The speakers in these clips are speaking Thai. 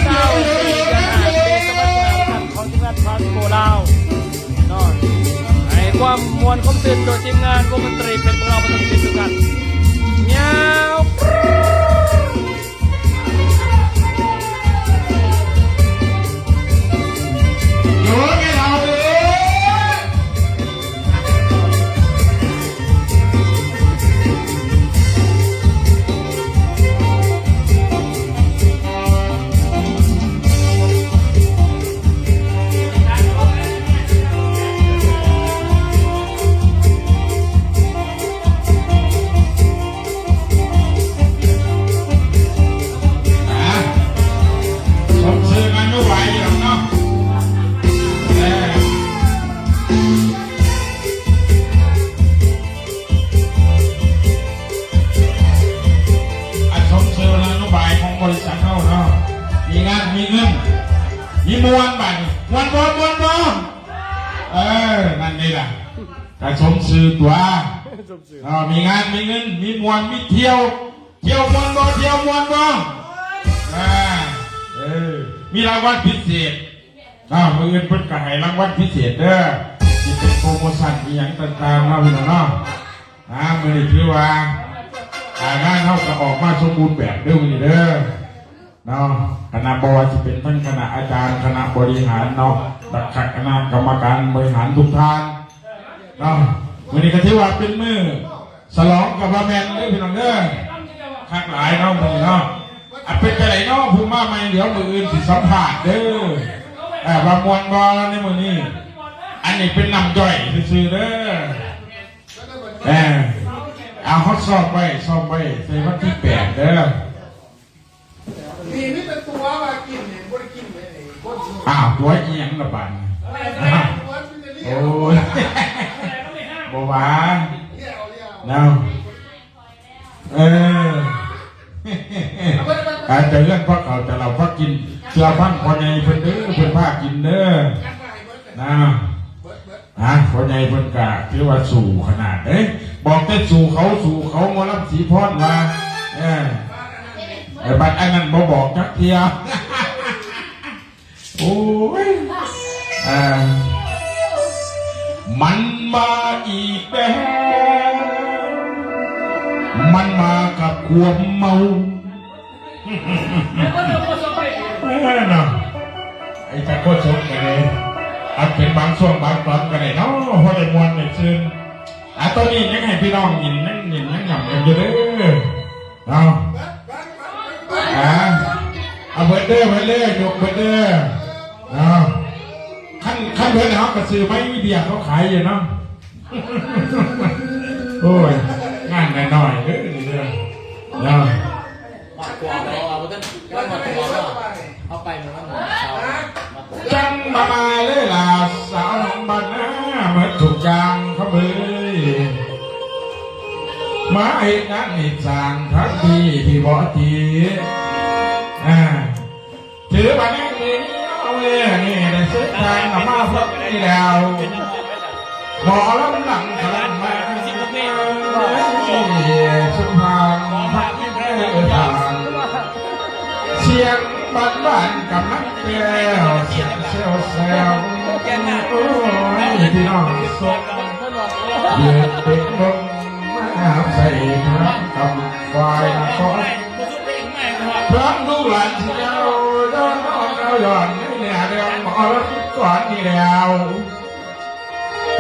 เศร้าปีกันหาเป็นสมัครการของทีมงานพาสโกลาวนอนให้ความมวลความตื่นโดยทีมงานวงดนตรีเป็นพวกเราประทับใจทุกกันเงามีมวนบันวันบอลนั่นนี่แหละกระสมสื่อตัวมีงานมีเงินมีมวนมีเที่ยวมวนบ่มีรางวัลพิเศษมือเงินเพิ่นก็ให้รางวัลพิเศษเด้อที่เป็นโปรโมชั่นอีหยังต่างๆเนาะพี่น้องเนาะมือนี้ถือว่างานเขาก็ออกมาสมบูรณ์แบบเด้อมื้อนี้เด้อเนาะคณะบวชเป็นทั้งคณะอาจารย์คณะบริหารเนาะดักขัดคณะกรรมการบริหารทุกท่านเนาะวันนี้ก็ถือว่าเป็นมือฉลองกับพระแมนด้วยพี่น้องเด้อคักหลายเนาะมือเนาะเป็นไปไหนเนาะพูดมาไม่เดี๋ยวมืออื่นสิสัมผัสเด้อบางมวลบอลในมือนี้อันนี้เป็นนำจ่อยซื่อเด้อเอาเขาสอบไว้ในวันที่8เด้อนี่เป็นตัวมากินเนี่ยบริกินเลยตัวเอียงระบาดโอ้ยบัวน้าการจะเลื่อนพักเขาจะเราพักกินเชื่อพันคนใหญ่เพิ่นเด้อเพิ่นพากินเด้อนะคนใหญ่เพิ่นกะถือว่าสู่ขนาดบอกแต่สู่เขาหมอลำสีพรว่าบัดอันนั้นบอกจักเทียโอ้ยมันมาอีกแล้วมันมากับความเมาไอ้ตะโกนชกกันเลยอันเป็นบางช่วงบางตอนกันเลยเนาะพอได้มวนได้ชื่นตอนนี้ยังให้พี่น้องยินนั่งหยับกันอยู่เด้อเอาเบิร์ดเดอร์ยกเบิร์ดเดอร์ขั้นเบิร์ดเนาะกระสือไม่มีเบียร์เขาขายอยู่เนาะโอ้ยงานหน่อยเด้อหมัดขวาเอาไปต้นว่าหมัดขวาเอาไปมันก็หมุนเสาจังมาเลยล่ะสาวน้องบ้านนะเหมือนถูกจางเขาเบยมาเห็นงานเหตุสร้างทั้งที่บ่ตีถือมาแน่เลยเอาเลยนี่ได้ซื้อทางมาพบนี่แล้วหมอลำหลังพลังมาสุพรรณพักแม่ทางเสียงบ้านกำลังแก้วเสียงเซลโอ้ยพี่น้องสดเดือดเป็นลมมาใส่ครับกับควายคอยพร้อมลูกหลานเที่ยวย้อนเราย้อนเนี่ยเรื่องหมอรถก่อนนี่แล้ว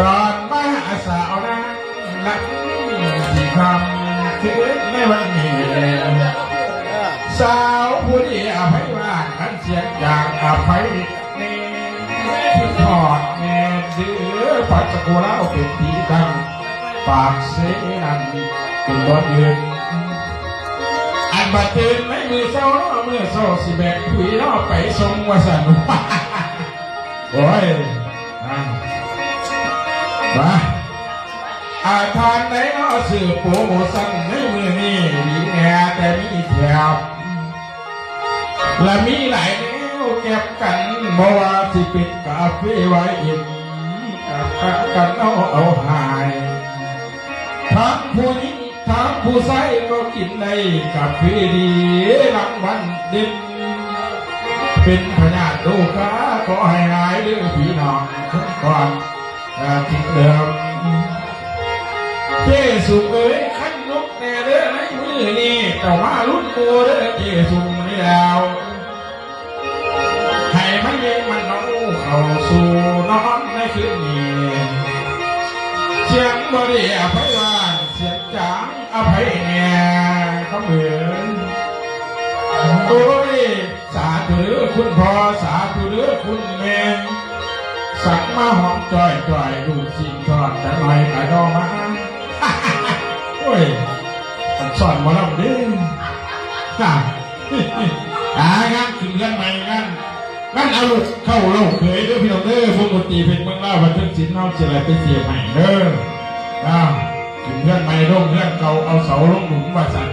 ตอนมาสาวนั้นที่ทำที่ในวันนี้สาวผู้ที่อภัยว่าขันเสียงอย่างอภัยนี่ที่ทอดเงินดื้อปัจจุบันเราเป็นที่ตั้งปากเสียงเป็นบ่ยืนอันบัดตื่นไม่มือเศร้าเมื่อเศร้าสิแบกคุยเราไปส่งว่าสนุกโอ้ยมาทานไหนเนาะสื่อโปรโมชั่นในมือนี้มีแง่แต่มีแถบและมีหลายแนวเก็บกันบ่ว่าสิปิดกาแฟไว้อิ่มกันเอาหายทั้งผู้หญิงทั้งผู้ชายก็กินในกาแฟดีรางวัลเด่น เป็นพญาดูกาขอให้หายเรื่องผีน้องทุกความที่เดิมเจสุเอ้ยขันลุกแน่เด้อในมือนี่เจ้ามาลุ้นโมเด้อเจสุนี่แล้วให้มันเย็นมันเอาเข้าสู่นอนในคืนนี้เสียงบริอภัยวานเสียงจางอภัยแน่ก็เหมือนโอ้ยสาธุเด้อคุณพ่อสาธุเด้อคุณแม่สักมาหอมจ่อยจ่อยดูสิงทอดจะหน่อยกระดอมาโอ้ยมันสอนมาแล้วดิงั้นถึงเรื่องใหม่งั้นเอาลูกเข้าเล่าเคยเด้อพี่น้องเด้อพวกดนตรีเป็นเมืองเล่าบันทึกศิลป์เล่าเสียอะไรไปเสียใหม่เด้อถึงเรื่องใหม่ร่มเรื่องเก่าเอาเสาลงหลุมว่าสั่น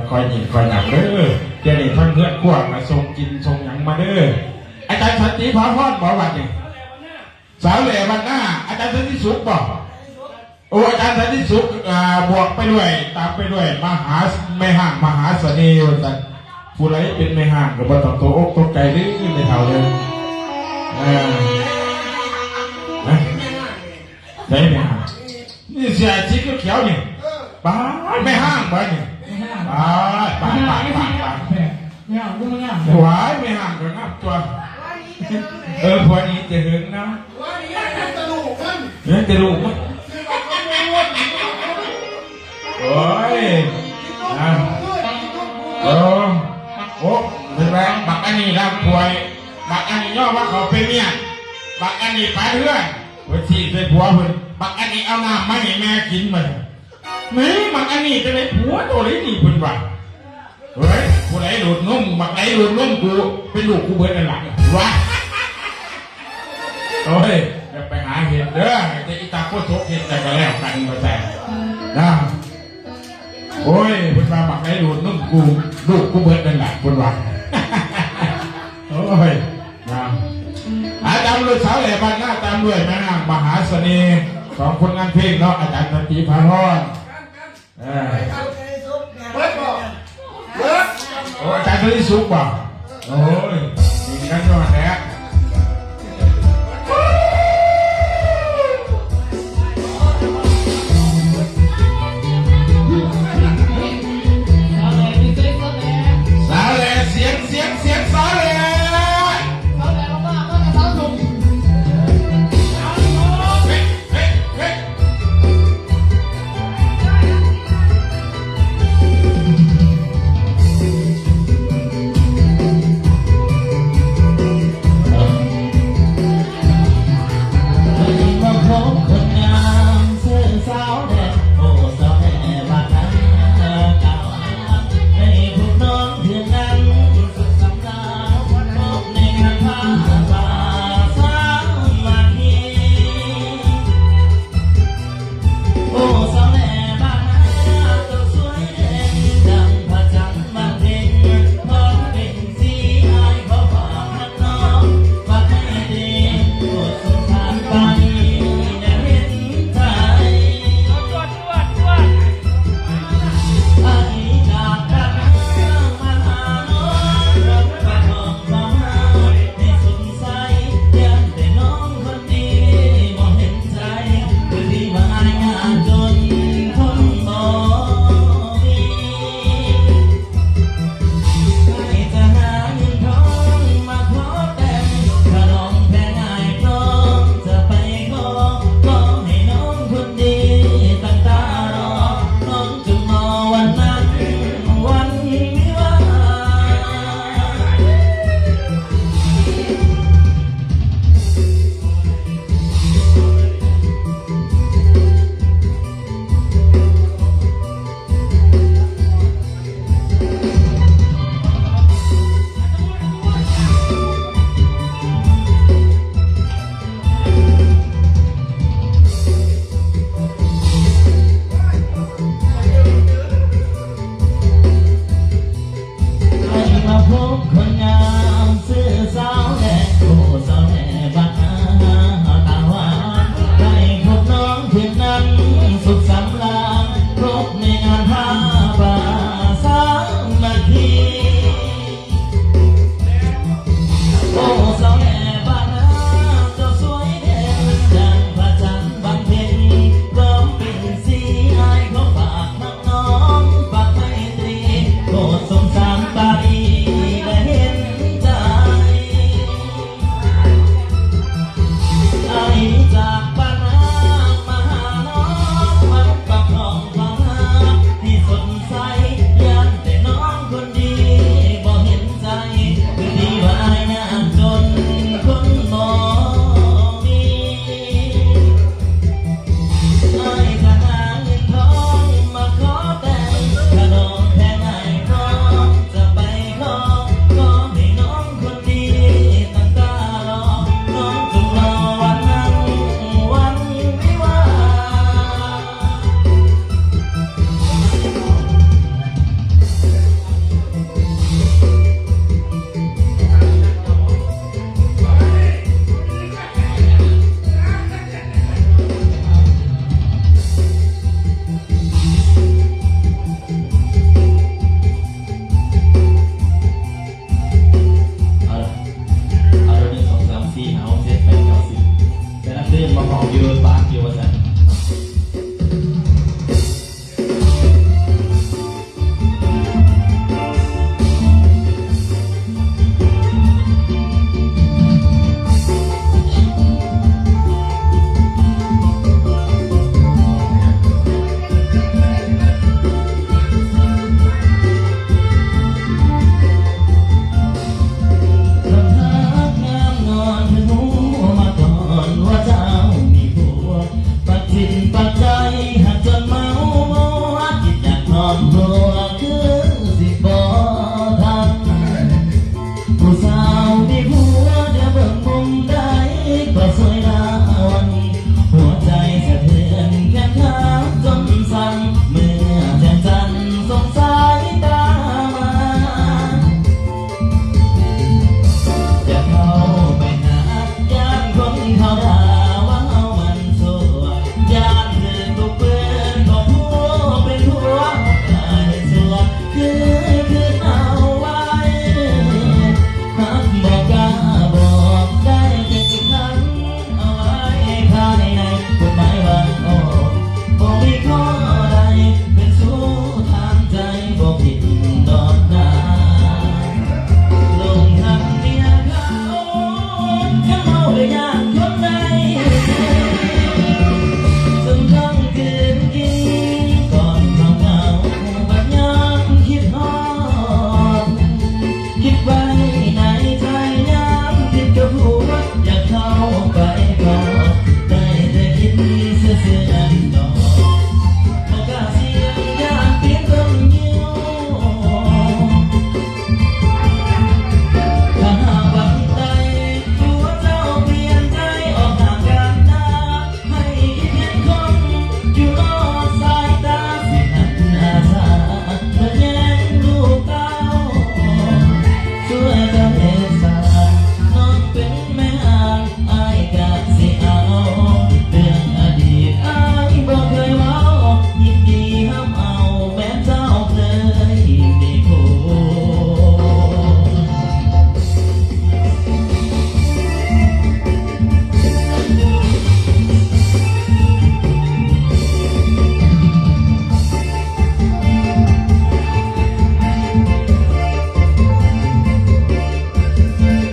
คอยหยิบคอยหนักเด้อเดี๋ยวนี้ท่านเพื่อนขวดมาส่งกินส่งหยังมาเด้ออาจารย์สันติพาพรบอกว่าอย่างสาวเหล่วันหน้าอาจารย์สันติสุขบอกโอ้อาจารย์สันติสุขบวกไปด้วยตามไปด้วยมหาไม่ห่างมหาเสน่ห์วันจันผู้ไรเป็นไม่ห่างกับบอลตัวอกตัวไก่หรือในเท่าเลยได้ไม่ห่างนี่เสียชีก็เขียวนี่ป้าไม่ห่างไปนี่ปากไม่ห่างก็ไม่ห่างหัวไม่ห่างก็งับตัวหัวนี้จะหึงนะหัวนี้ยังจะลูกมัน เนี่ยจะลูกมั้งโอ้ยโอ้เป็นไรบักอันนี้ร่างป่วยบักอันนี้ย่อว่าเขาเป็นเมียบักอันนี้ไปเรื่อยวันที่เคยผัวเพิ่นบักอันนี้เอาน้ำมาให้แม่กินมานี่บักอันนี้จะได้ผัวตัวนี้นี่เพิ่นว่าเฮ้ยผู้ใดหลุดนุ่มบักไหนหลุดนุ่มกูเป็นลูกกูเบิดนั่นแหละวะโอ้ยอย่าไปหาเห็ดเด้อจะอีตาโคตรเห็ดแต่ก็แล้วกันมาแต่นะโอ้ยเพิ่นมาบักไหนหลุดนุ่มกูลูกกูเบิดนั่นแหละเพิ่นว่าโอ้ยนะอาจารย์เลยสาวแหล่บ้านหน้าตามด้วยแม่นางมหาเสน่ห์สองคนงานเพลงเนาะอาจารย์สันติพาพรเบิร์ดบอกเบิร์ด โอ้อาจารย์สันติสุขบอกโอ้ยมีกันก่อนแหละสาวแหล่เสียงสาวแหล่ ผู้สาวมีผัวเดี๋ยวเบิ่งมุมได้ก็สวยดาวันหัวใจสะเทือนแค่ขาจนสั่นเมื่อแจ่มจันทร์ส่งสายตามาจะเข้าไปหาย่านคนเขาด่าว่าเฮามันสัวยานถือตุกเปื้อนของผัวเป็นผัวได้สัวคือเอาไว้หักบอกกล้าบอกได้แค่กี่ครั้งเอาไว้ภายในกฎหมายว่าโอ้บ่มีข้อใดเป็นสู้ทางใจบ่ผิดดอกนา ลงทางเมียเขาจะเมาได้ยากคนใดจนทั้งคืนกินก่อนเขาเหงาบัดยามคิดฮอดคิดไว้ในใจยามคิดกับหัวอยากเข้าไปกอดได้แต่คิดเสื่อๆดอกบ่กล้าเสี่ยงอยากเปลี่ยนคนยิ้ว ถ้าหากวันใดตัวเจ้าเปลี่ยนใจออกห่างกันนะให้เพียงคนอยู่รอดสายตาสิหันอาสาเธอแย่งลูกเต้าช่วยกันเอกสารน้องเป็นแม่ห่างอายกะสิเอาเรื่องอดีตอายบ่เคยเว้ายินดีห้ามเอาแม้เจ้าเคยมีผัว เ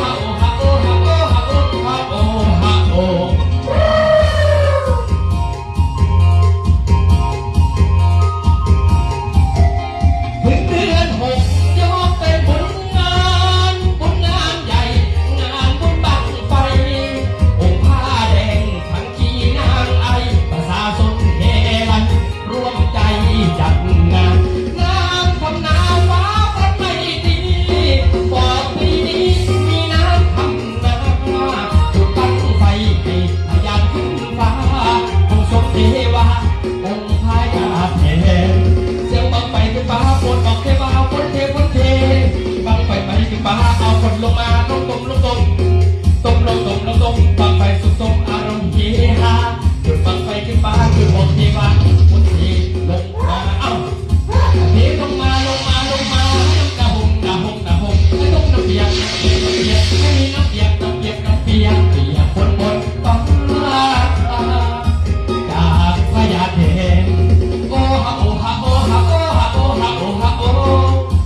ฮะโอฮะโอฮะโอฮะโอฮะโอฮะโอ ถึงเดือนหกยกเป็นบุญงานบุญงานใหญ่งานบุญบั้งไฟองค์ผ้าแดงทั้งขี่นางไอประชาชนเฮลันร่วมใจจัดงานงานทำนาฟ้าฝนไม่ดีบอกปีนี้มีน้ำทำนาจุดบั้งไฟให้ทะยานขึ้นฟ้าองค์ทรงเทวาองค์พายาแทน เสียงบังไฟขึ้นฟ้าฝนออกเทวาฝนเทฝนเทบังไฟไปขึ้นฟ้าเอาฝนลงมาลงตมลงตมตมลงตมลงตมบังไฟสุขสมอารมณ์เฮฮาจุดบังไฟขึ้นฟ้าคือบอกเทวาฝนเทลงมาเอ้าเทลงมาลงมาลงมาน้ำหงน้ำหงน้ำหงไม่ต้องน้ำเปียกน้ำเปียกไม่มีน้ำเปียกน้ำเปียกน้ำเปียกเปียกฝนบนฟ้าจากพญาเทน โอฮะโอฮะโอฮะโอฮะโอฮะโอฮะโอ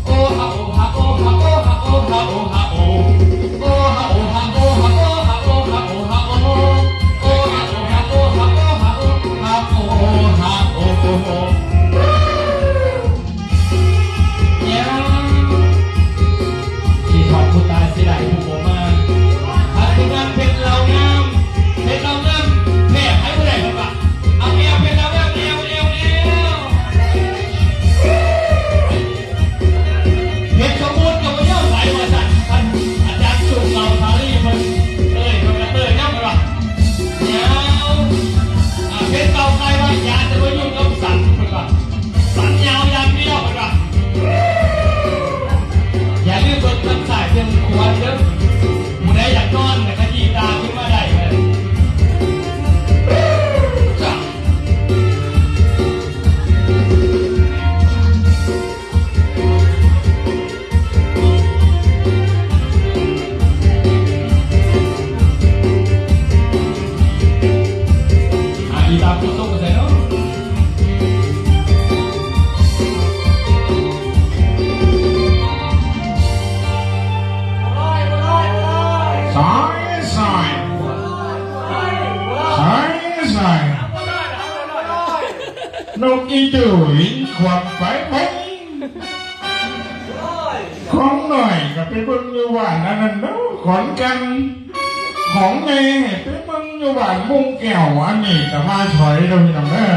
โอฮะโอฮะโอฮะโอฮะโอฮะโอฮะโอโอฮะโอฮะโอฮะโอฮะโอฮะโอฮะโอโอฮะโอฮะโอฮะโอฮะโอฮะโอฮะโอโอเนี่ยที่ทอดผู้ตายสิได้ผู้บ่มาหาที่งานเพชรเรางามเพชรเรางามแม่ให้ผู้ใดบ้างล่ะเอาเอวเพชรเรางามเอวเอวเอว เพชรสมบูรณ์กับเจ้าสายมาสั่นท่านอาจารย์สุกเราทารีมันเต้ยมันกระเต้ยนั่งไปวะเดี๋ยวเพชรเก่าใครว่ายาจะไปยุ่งกับสัตว์มันวะ นกอีจุ๋ยขวับไปไปของหน่อยก็ไปเบิ่งอยู่บ้านนั่นน่ะเนาะขอนกันของแม่ไปเบิ่งอยู่บ้านมุงแก้วอันนี้แต่มาถอยเราพี่น้องเด้อ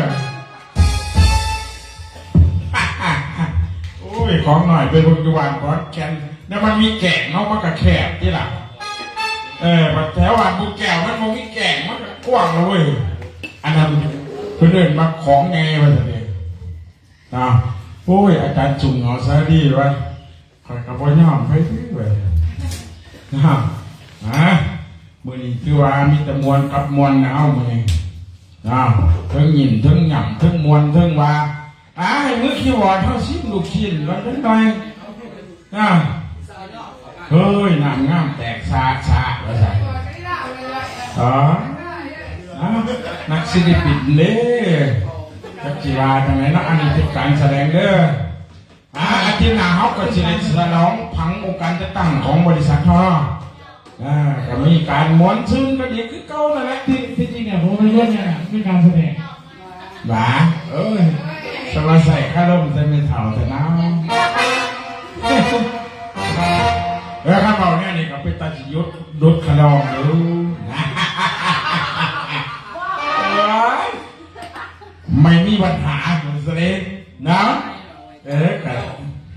โอ้ยของหน่อยไปเบิ่งอยู่บ้านขอนแก่นแล้วมันมีแก่งเนาะมันก็แคบที่หลังแถวบ้านมุงแก้วมันบ่มีแก่งมันก็กว้างเลยอันนั้นเพื่อนเดินมาของไงวะเด็กนะโอ้ยอาจารย์จุ่มเอาซะดีวะคอยกับพ่อย่อมไปที่เว้ยนะมือนี้คือว่ามีแต่มวลกับมวลเอามือนี้ทั้งหยินทั้งหย่ำทั้งมวลทั้งว่าให้มือขี้วอดเท่าซิมลูกชิ้นแล้วจังไงเฮ้ยน้ำงามแตกชาแล้วใส่นักศิลปินเด้จักจีวาทำไมนะอันนี้เป็นการแสดงเด้ออาทิตย์หน้าเขาก็จะได้ฉลองพังองค์การจะตั้งของบริษัทเขาก็มีการม้วนซึ่งก็ดีคือเก่านั่นแหละที่จริงเนี่ยผมไม่รู้เนี่ยไม่การแสดงบ้าสมาใส่ข้าร่มใส่ไม่เท่าแต่น้ำข้าเบาเนี่ยนี่ก็เป็นตาจิยุดดุดขลองอยู่ไม่มีปัญหาเลยนะกับ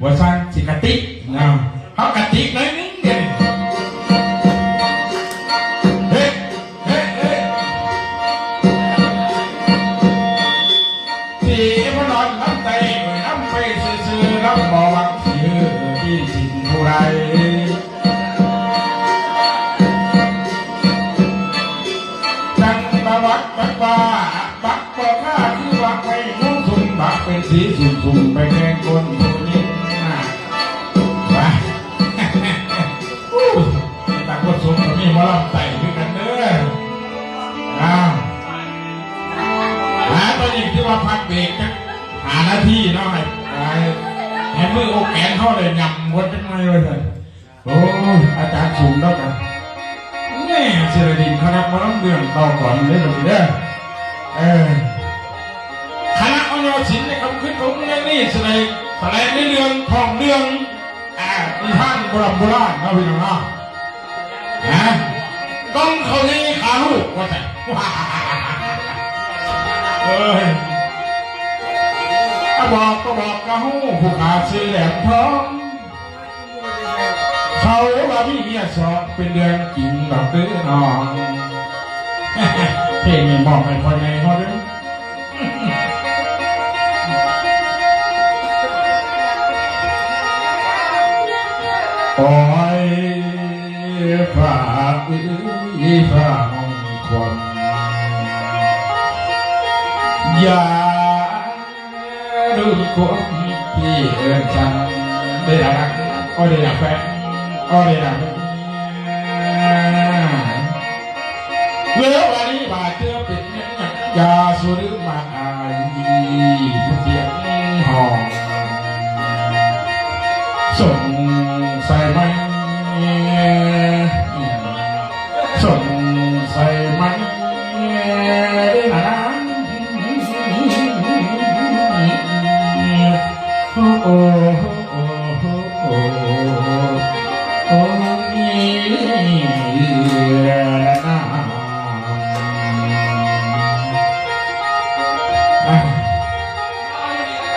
ว่าสร้างสิกตินะเขากติน้อยนิดเดียวเฮ้ที่มันนอนน้ำใจน้ำไปซื่อๆน้ำบ่อวังชื่อที่สิ่งผู้ใดจังตะวัดบักบ้าบักบ่ข้าคือวักไปนุ่งสุ่มบักเป็นสีสุ่มไปแกงคนผู้นี้ไปตาคนสุ่มก็มีมาลำไต่ด้วยกันเด้อตอนนี้ที่ว่าพักเบรกหาหน้าที่เนาะให้มือโอแกนเข้าเลยยำวนเป็นไงเลยท่านโอ้ยอาจารย์สูงแล้วกันแม่เสรีดินคณะมาล้ำเดือนต่อก่อนเลยแบบนี้เด้อคณะอโยศิลป์ในคำขึ้นของเรื่องนี้แสดงในเรื่องของเรื่องนิทานโบราณนะพี่น้องต้องเขาในขาลูกว่าแต่บอกก็บอกกะฮู้ผู้ขาชื่อแหลมทองเขาว่ามีเมียสองเป็นเดือนกินดอกตื้อน้องเพลงนี้บอกให้คนไงเขาด้วยโอ้ยฝ่าฝ่าห้องความอย่าดูคนที่ฉันได้รักก็ได้รักแฟนก็ได้รักเมื่อวันนี้บาดเจ็บเป็นยาสูดมาอายเสียงห้องส่งใส่ไหมส่งใส่ไหมโอ้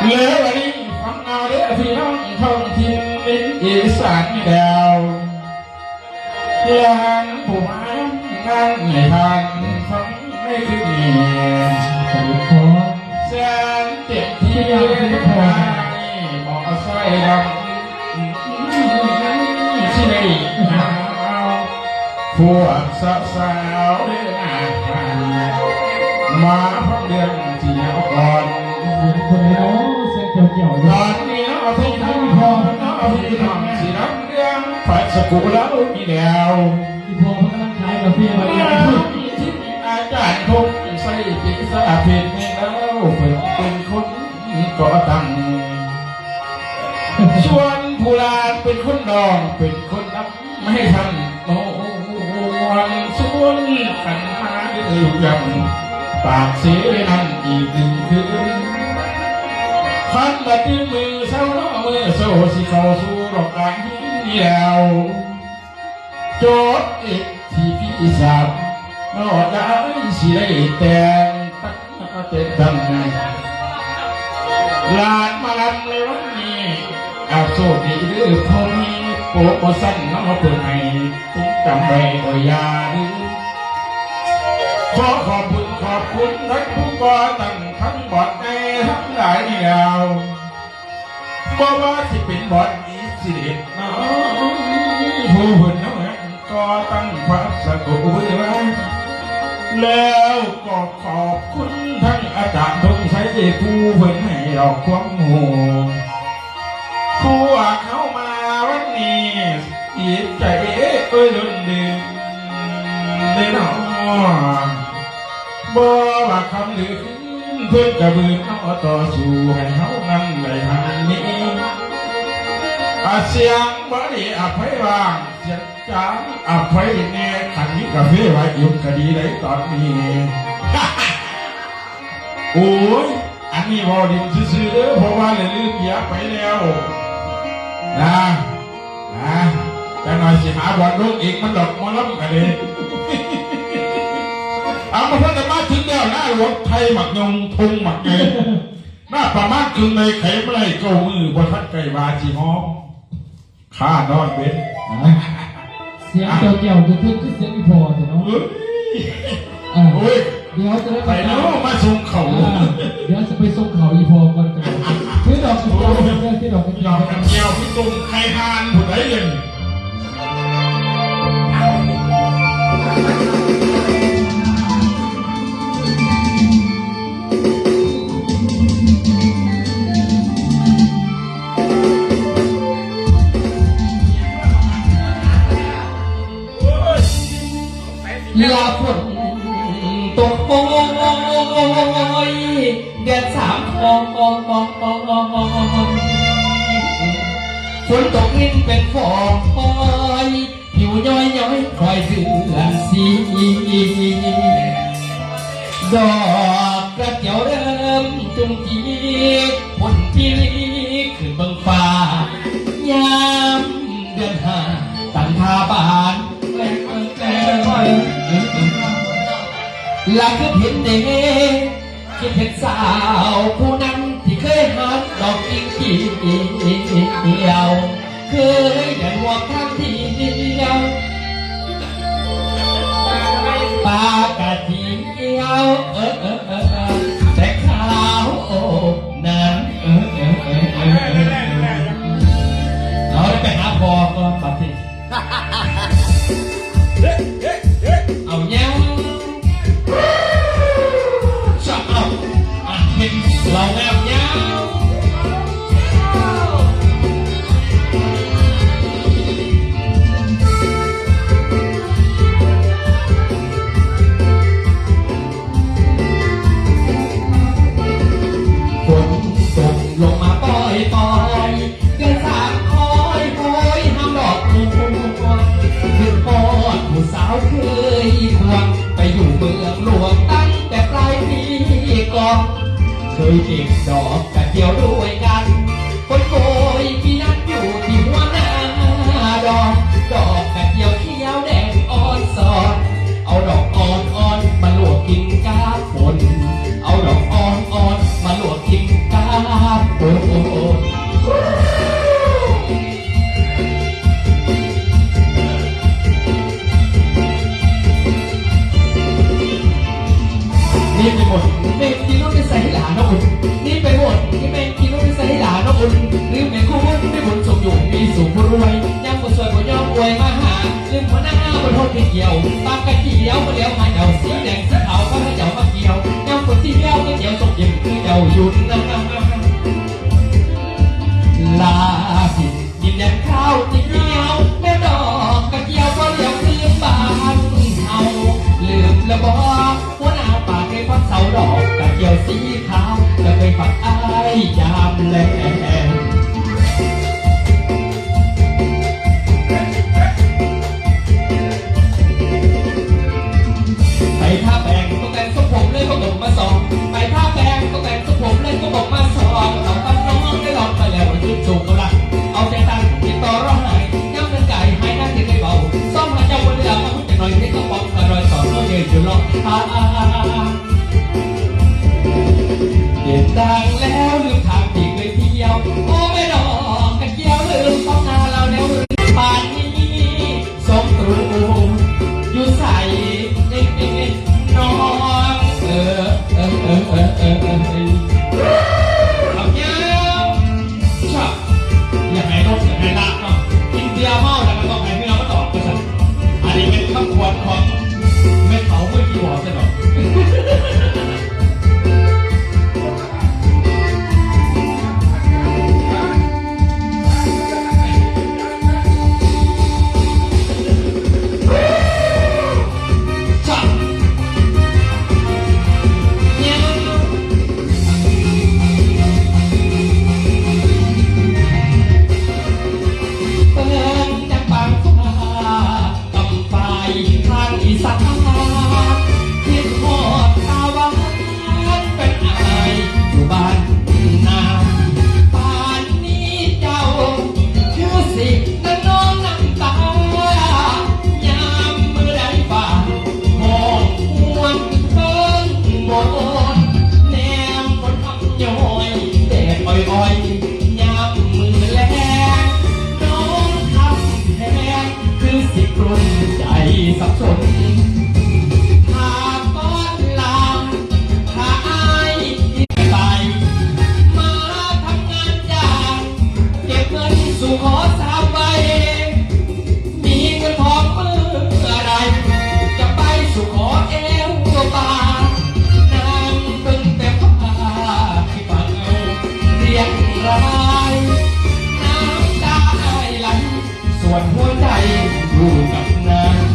เหลือวันนี้ฟังเอาเด้อพี่น้องท้องถิ่นอีสานแดวเลี้ยงผู้มางานในทางฟังไม่คือเมียสมุทรพรแสนเจ็บที่ยังไม่พอหมอสร้อยดำที่ได้หาพวกสาวเดินมาพักเดือนที่แล้วก่อนคนเดียวเส้นเกี่ยวตอนนี้เอาที่ทั้งพอเอาที่ทำสีน้ำเรื่องฝันสกุลแล้วมีแล้วที่พอพักนั่งขายกาแฟมาเรียนที่อาจารย์คงใส่ปีศาจเพชรไม่แล้วเป็นคนก่อตั้งชวนผู้ลานเป็นคนนองเป็นคนนับไม่ให้ทันโอ้วันชวนขันมาด้วยยังปากเสียนั่นอีกหนึ่งคืน ขันบัดนี้มือเศร้าน้อมือโซ่สิเข้าสู่ดอกกลางเหี่ยวโจทย์เอกที่พี่สาวนอกจากสิได้แต่งตั้งตั้งลานมาลำเลยวันนี้อาโชคดีเด้อพ่อมีโปรโมชั่นน้องเปิดให้ตุ้งจำไว้โอยาดื้อขอขอบคุณทั้งผู้ก่อตั้งทั้งบอดในทั้งหลายเดียวบ่ว่าที่เป็นบอดนี้สิเด็ดน้องผู้หุ่นน้องก่อตั้งพระสกุลไว้แล้วก็ขอบคุณทั้งอาจารย์ทงชัยผู้เพิ่นให้เราความโหผู้ว่าเข้ามาวันนี้จิตใจล้นดื่มได้หนอบ่ว่าคำหรือเพื่อนกระบือเอาต่อสู้ให้เขานั่งได้ทางนี้เสียงบ่ได้อภัยว่างเสียงจางอภัยแน่ขันนี้กาแฟไว้ยุ่งคดีได้ตอนนี้ โอ้ยอันนี้บอดินซื่อๆเด้อเพราะว่าเลยลืมเบียไปแล้วนะจะหน่อยสิหาบอลลูกอีกมันดอกมอลำกันเลยเอามาพัฒนาถึงแล้วหน้ารถไทยหมักยงทงหมักเงยหน้าประมาณกึ่งในไข่ไม่ได้เก้ามือบนพัดไก่วาจีฮ้องข้านอนเบ็ด เสียงเกี่ยวๆคือเสียงอีพอเนาะ โอ้ย เดี๋ยวจะได้ ไปแล้วมาส่งเขา เดี๋ยวจะไปส่งเขาอีพอก่อนกันคือดอกกระเจียวที่ดอกกระเจี หย ย อ ว กกันเจียวพี่ตุ้มไข่ฮานผู้ใดยังลาฝนตกโปยเดือนสามฝนตกลิ้นเป็นฟอยผิวย้อยคอยเสื่อมสีดอกกระเจียวเริ่มจุงจีผลปีขึ้นเบิ่งฟ้ายามเดือนห้าตั้งท่าบานลักคือเห็นเด็กคิดเห็นสาวผู้นั้นที่เคยหันดอกกิ่งเขียวเคยเดินwalkทางที่เดียวปากาทีเดียวแต่ขาวโอ้นั้นเราได้ไปหาพอก่อนปฏิเอาแย้วชอบเอาเห็นเราแนบยาวฝนตกลงมาปล่อยเดือนสามคอยห้ามดอกพวงขึ้นปอดผู้สาวเคยควงไปอยู่เมืองหลวงตั้งแต่ปลายปีก่อนเคยเก็บดอกกระเจียวด้วยกันคนโกยพี่นัดอยู่ที่หัวหน้าดอกกระเจียวเขียวแดงอ่อนสอนเอาดอกอ่อนมาลวกกินกาฝนเอาดอกอ่อนมาลวกกินกาฝนนี่ไปหมดเมฆที่น้องจะใส่หลานน้องอุ่นนี่ไปหมดที่เมฆที่น้องจะใส่หลานน้องอุ่นลืมแม่คู่ไม่บุญส่งอยู่มีสุขรวยยังบุญสวยบุญยอมรวยมาหาลืมหัวหน้าบนโทษที่เกี่ยวตามกระเจียวมาเลี้ยวหาเจ้าสีแดงสีขาวก็ให้เจ้ามาเกี่ยวยังคนที่เลี้ยวก็เกี่ยวส่งยิ้มคือเจ้าหยุดลาสิดินแดนข้าวที่เกี่ยวแม่ดอกกระเจียวก็เลี้ยวคืนบ้านเอาลืมแล้วบอกหัวหน้าป่าเคยฟักเสาดอกกระเจียวสีขาวจะเคยฝักอ้ายยามแลไปท่าแปงก็แต่งสมผมเลยก็บอกมาสองไปท่าแปงก็แต่งสมผมเลยก็บอกมาสองเขาตั้ง วลืมทางที่เคยเที่ยวโอ้ไม่ดอกกระเจียวลืมต้องนาเราแล้วป่านนี้สมตรูอยู่ใส่น้องเอาเงี้ยวชอบอยากให้นกอยากให้ละเนาะกินเบียร์เมาแล้วก็ต้องให้พี่น้องมาตอบกันสักอันนี้เป็นคำควรของไม่เขาไม่กี่หัวใช่หรอสับสนหากก้อนลางหาไอ้ไปมาทำงานจ้างเก็บเงินสู่ขอสามใบมีเงินทองเมื่อไรจะไปสู่ขอเอวบานนางเป็นแต่ผ้าที่ฟังเรียกรายน้ำตาไหลส่วนหัวใจอยู่กับนาง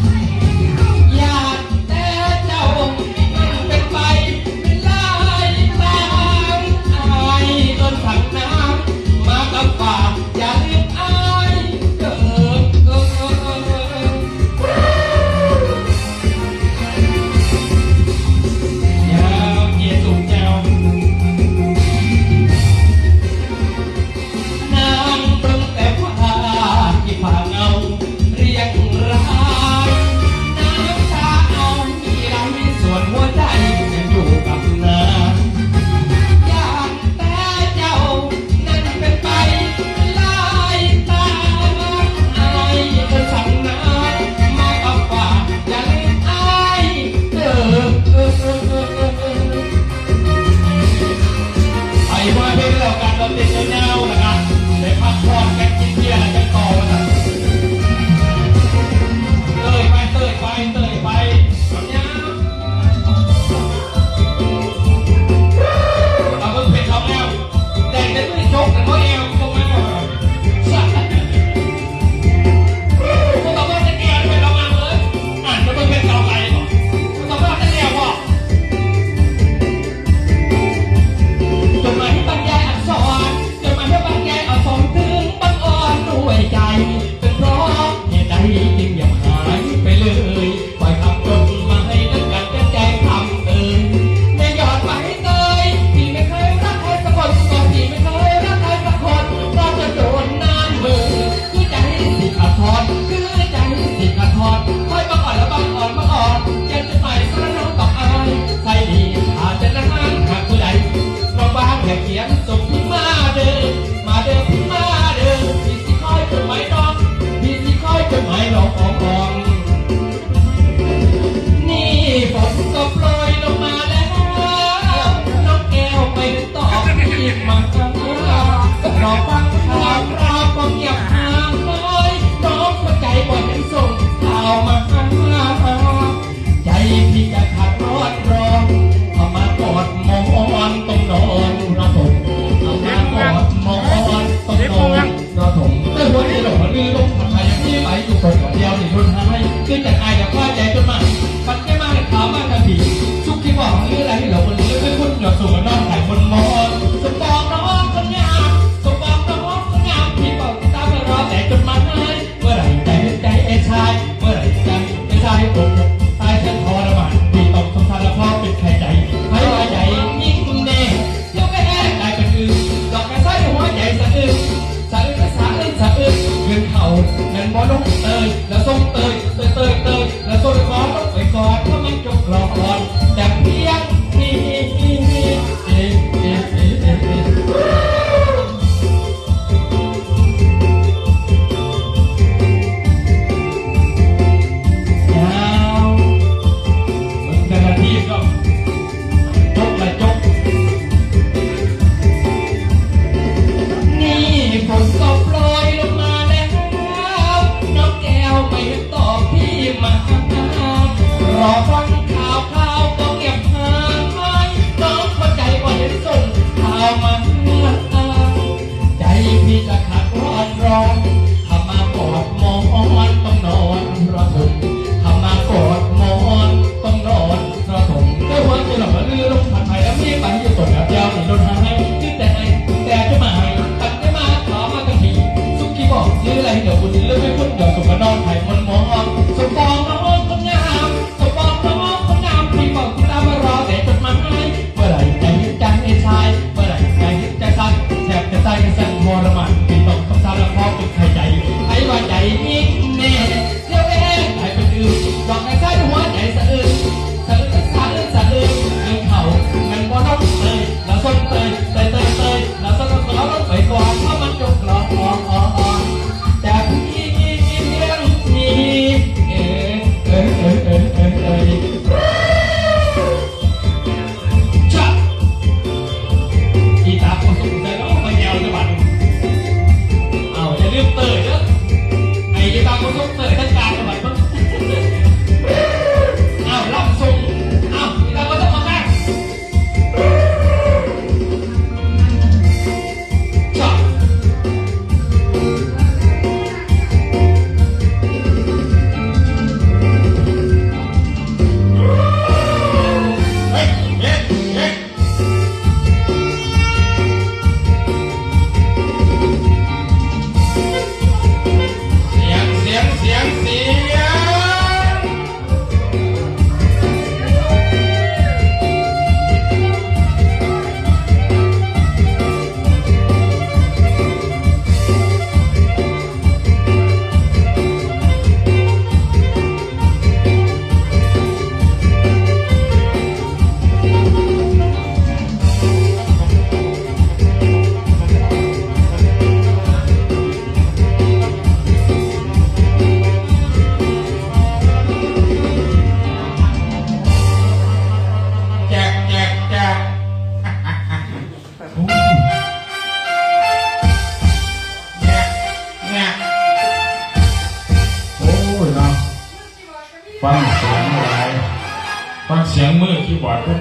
สียงมือคีย์บอร์ดเพิ่น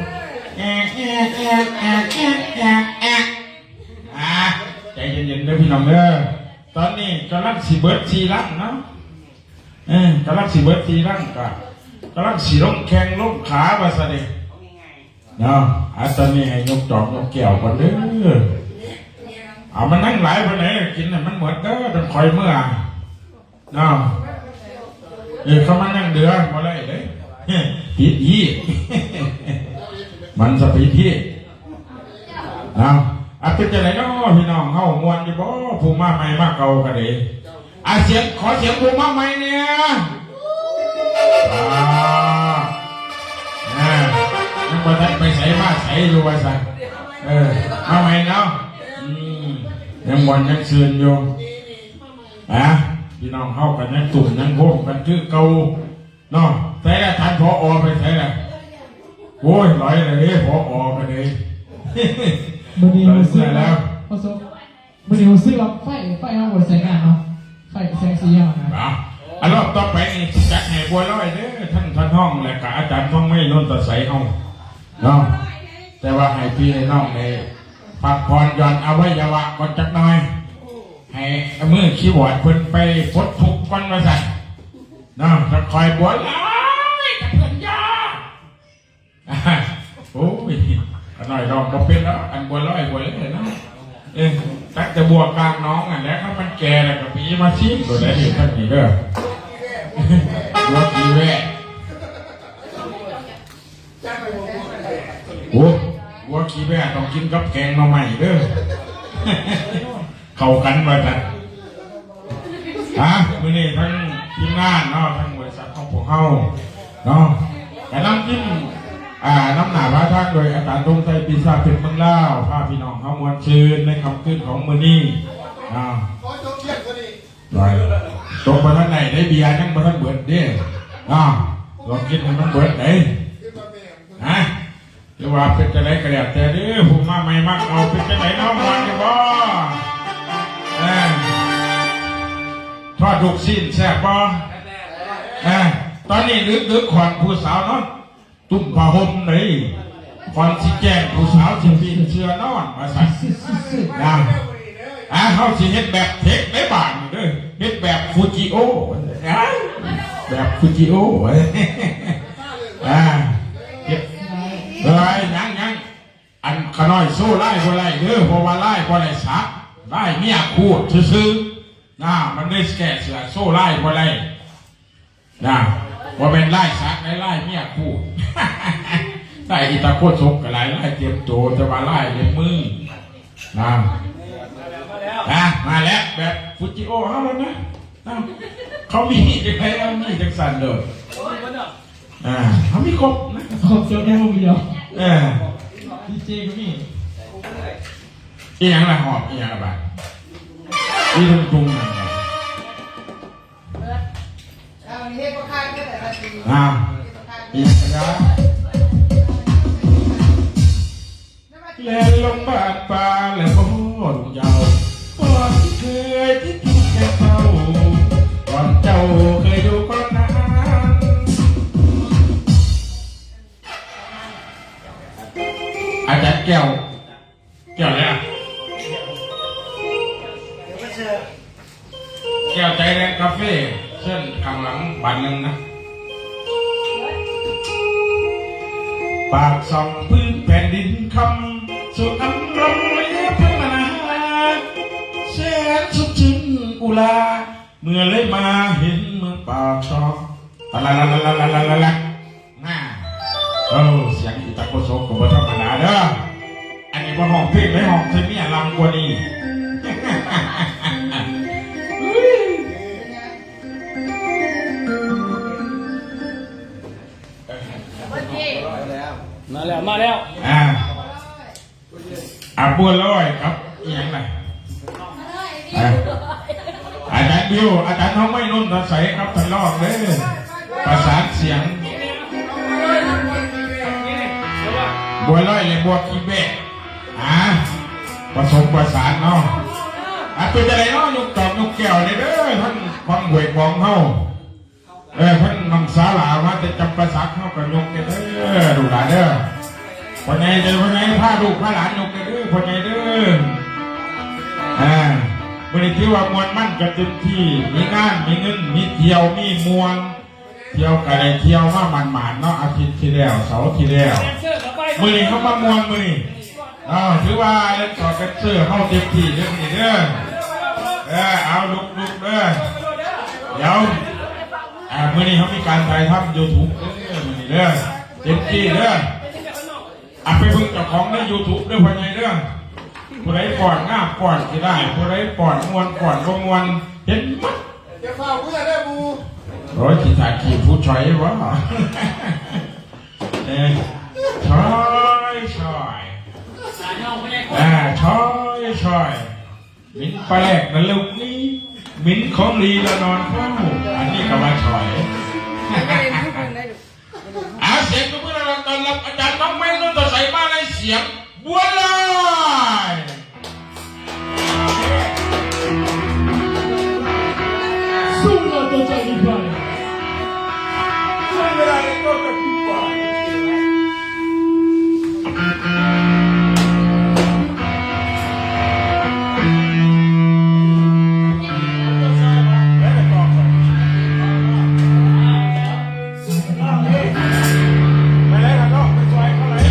ใจเย็นๆเด้อพี่น้องเด้อตอนนี้กำลังสีเบิร์ดสีรังเนาะกำลังสีเบิร์ดสีรังกำลังสีลงแข้งลงขาไปซะดิเนาะตอนนี้ให้ยกจอกยกแก้วก่อนเด้อเอามันนั่งหลายไปไหนกินน่ะมันหมดเด้อต้องคอยเมื่อเนาะเขามานั่งเดือมาเลยเด้ผิดยี่มันสปีดที่เป็นจะไหนเนาะพี่น้องเข้ามวนอยู่บ่ผู้มาใหม่มาเก่ากันเลยเสียงขอเสียงผู้มาใหม่เนี่ยยังบ่ทันไปใส่มาใส่อยู่ว่าซั่นมาใหม่เนาะยังบ่ยังซื่นอยู่พี่น้องเข้ากันยังตุ่มยังโฮมกันคือเก่าเนาะใส่ละท่านผอไปใส่ละโอ้ยลอยเลยผอกันเลยมือดีมือซื้อแล้วมือดีมือซื้อเราไฟเอาไว้ใส่งานเนาะไฟแสงสีเอานะรอบต่อไปนี่จัดให้บัวลอยเด้อท่านห้องและกับอาจารย์ท่องไม่นนตะใสห้องเนาะแต่ว่าให้พี่ให้น้องในพักผ่อนหย่อนอวัยวะก่อนจักหน่อยให้มือคีย์บอร์ดเพิ่นไปพดทุกก่อนมาสั่นเนาะจะคอยบัวลอยกับเพื่อนยาโอ้ยหน่อยลองมาเป็นแล้วอันบัวลอยบัวเลยนะตั้งแต่บัวกลางน้องแล้วถ้ามันแก่แล้วก็ปีมาชิมตัวได้เห็นท่านนี่เด้อบัวกีแว่โอ้บัวกีแว่ต้องกินกับแกงมาใหม่เด้อเข้ากันมาจ้ะมื้อนี้ทั้งทีมงานเนาะทั้งบริษัทของพวกเขาเนาะแต่น้ำจิ้มน้ำหนาพระท่านโดยอาจารย์ตรงใจปีศาจเป็นเมืองเล่าพาพี่น้องเขามวลชื่นในคำขึ้นของมือนี้ขอจบเที่ยงก็ดีตกมาท่านไหนได้เบียร์นั่งมาท่านเบิดเด้ลองคิดให้มันเบิดไหนหรือว่าเป็นจะไหนกระเดียดแต่เด้อผมมาใหม่มากเอาเป็นจะไหนน้องวันเนี่ยบ่ทอดดุกสิ้นแซ่บบ่ตอนนี้ลึกๆขวัญผู้สาวเนาะตุ้มผ้าห่มเลยคอนสิแจ้งผู้สาวสิปีนเชือนอนมาใส่เขาสิเฮ็ดแบบเทคได้บ้างเด้อเฮ็ดแบบฟูจิโอแบบฟูจิโอเฮ็ดเลยยังอันขน้อยสู้ไล่บ่ไล่เด้อเพราะว่าไล่บ่ไล่ซักไล่เมียคูดซื่อมันได้แก่เสือโซ่ไล่บ่ไล่ว่าเป็นไล่ซักไล่เมียคู่ไล่อิตาโคตรซกกับไล่เตรียมโจจะมาไล่ในมือมาแล้วแบบฟูจิโอเขาแล้วนะเขามีจะใครเอามีจังสันเลยเขามีครบนะครบจบแค่วงเดียวดีเจก็มีอีหยังละหอบอีหยังละบาทอีตุงๆนะอีกแล้วเล่นลงบาดปลาแล้วโอ้ลุงยาวก่อนเคยที่ถูกแกเจ้าก่อนเจ้าเคยดูก่อนนั้นอาจารย์แก้วเนี่ยแก้วใจแรงคาเฟ่เส้นข้างหลังบันหนึ่งนะปากส่องพื้นแผ่นดินคำสุดอันร้อนเลี้ยพนาแสนสุดชื่นอุลาเมื่อเลยมาเห็นเมืองปากซองละเสียงอิตาโกโซก็บ่ธรรมดาเด้ออันนี้ว่าห้องเพลงไม่ห้องเซมีลำกว่านี้มาแล้วบัวลอยครับอย่างไรอาจารย์บิวอาจารย์น้องไม่นุ่นตะใสครับทะเลาะเลยประสานเสียงบัวลอยเลยบัวกีเบะผสมประสานเนาะเป็นอะไรเนาะยกตอกยกแก้วเลยเด้อท่านความหวยของเขา เพิ่นน้องสาหลาว่าจะจำประสักเข้ากับยกเด้อดูหลานเด้อพ่อใหญ่เด้อพ่อใหญ่พาลูกพาหลานยกเด้อพ่อใหญ่เด้อวันนี้ที่ว่ามวลมั่นกันเต็มที่มีงานมีเงินมีเที่ยวมีมวลเที่ยวกันเลยเที่ยวมาหมานๆเนาะอาทิตย์ที่แล้วเสาร์ที่แล้วมือนี้เขามามวลมือนี้ถือว่าเล่นต่อกันเสื้อเข้าเต็มที่เด้อนี่เด้อเอาลุกเด้อเดี๋ยวมือนี้เขามีการถ่ายทำ YouTube เด้อมือนี้เด้อเต็มที่เด้อไปเบิ่งเจ้าของใน YouTube เด้อพ่อใหญ่เด้อผู้ใดก่อนงาบก่อนสิได้ผู้ใดก่อนมวนก่อนบ่มวนเห็นมั้ย จะเฝ้าเพื่อได้บู โอ้ยขี้ขาดขี้ผู้ชอยวะชอยชอยชอยมิ้นปลาแหลกนั่นลูกนี้มิ้นของลีละนอนเฝ้าอันนี้ก็มาชอยเสียงตัวเพื่อนเราตอนรับอาจารย์น้องไม่ต้องต่อใส่มาในเสียงบัวลอยสู้เราตัวใจดีกว่า ใช้เวลาในก็จะพิจารณา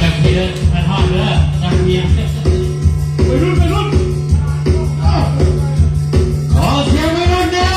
จับเพียร์มาทอดเด้อจับเพียร์ไปรุ่นขอเสียงไปรุ่นเด้อ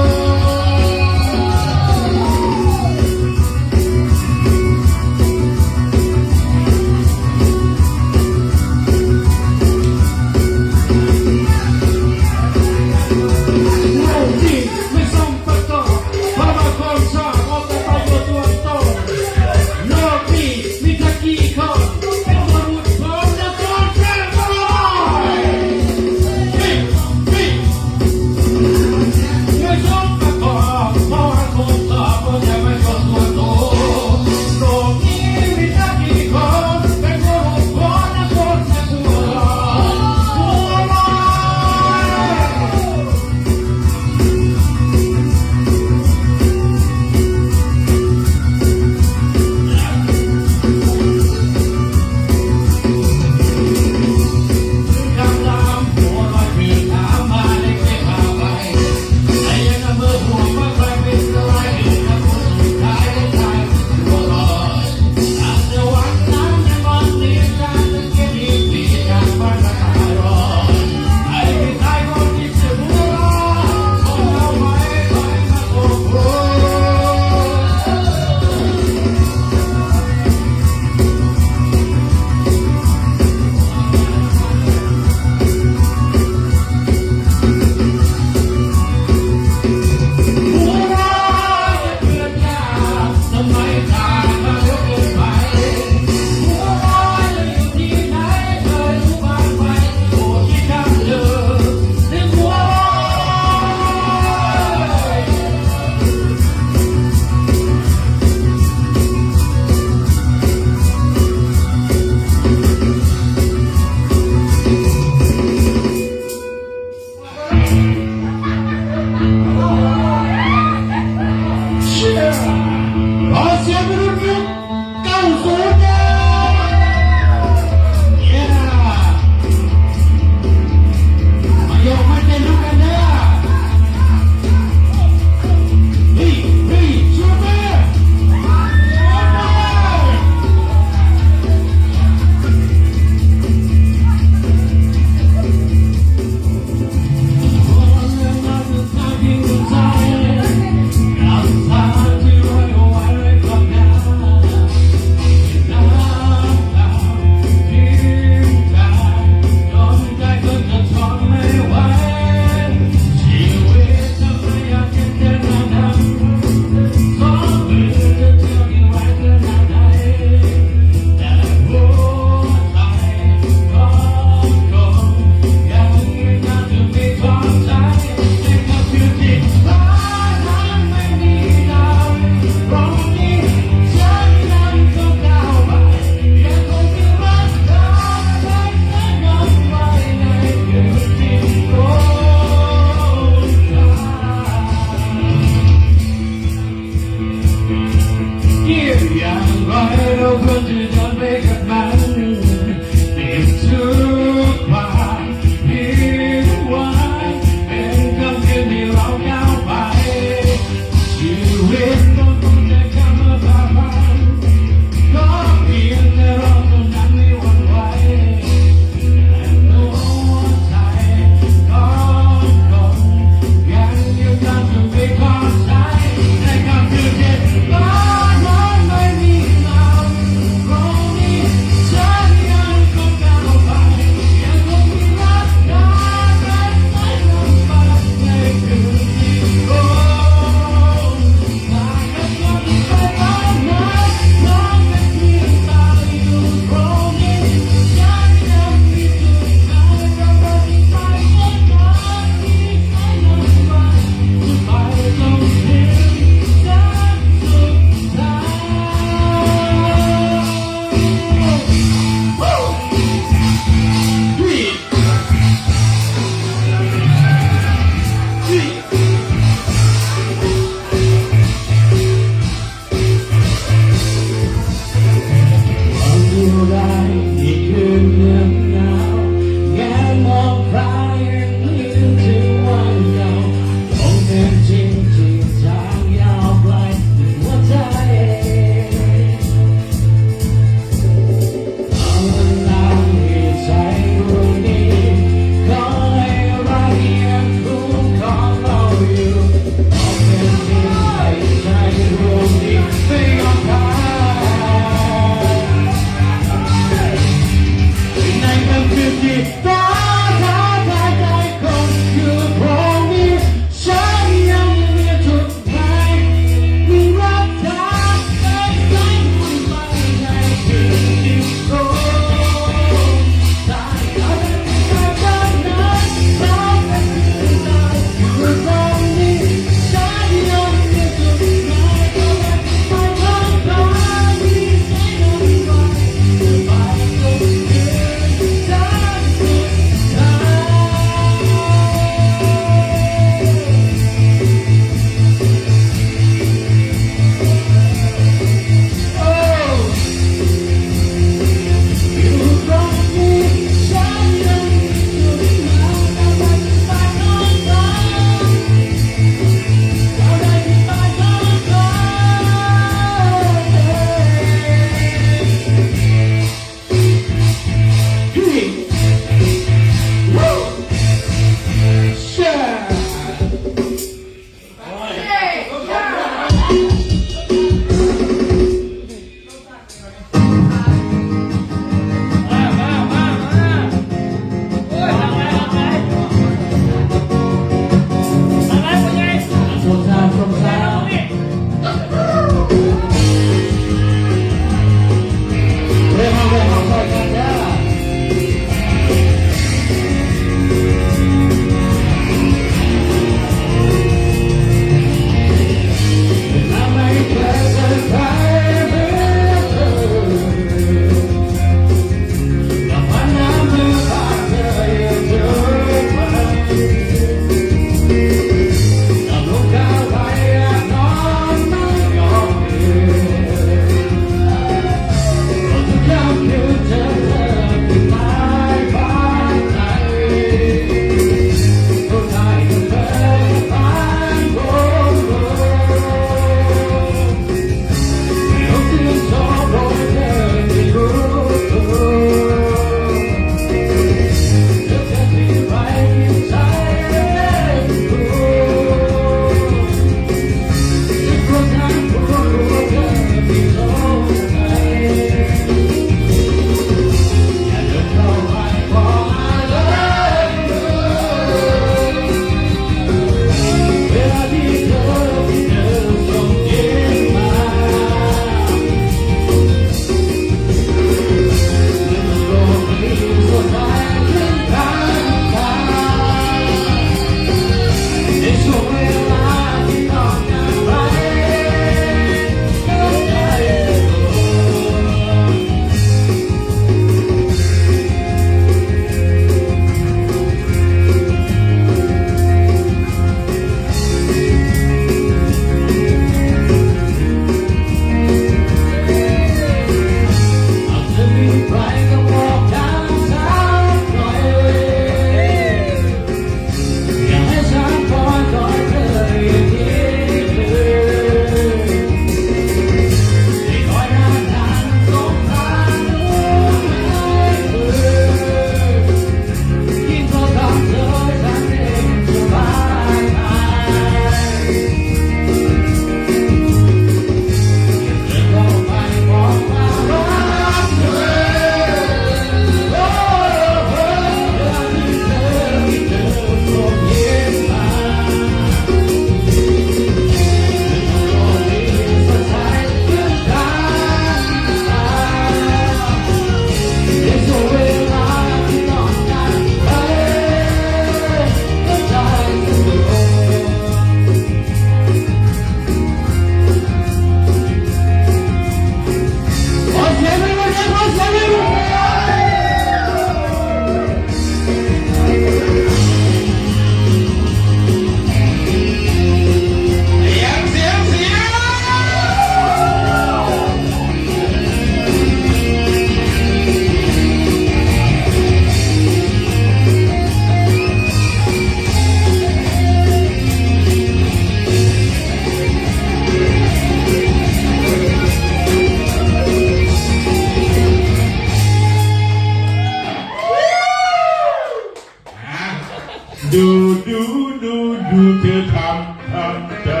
ดูดูดูดูเธอทำเธอ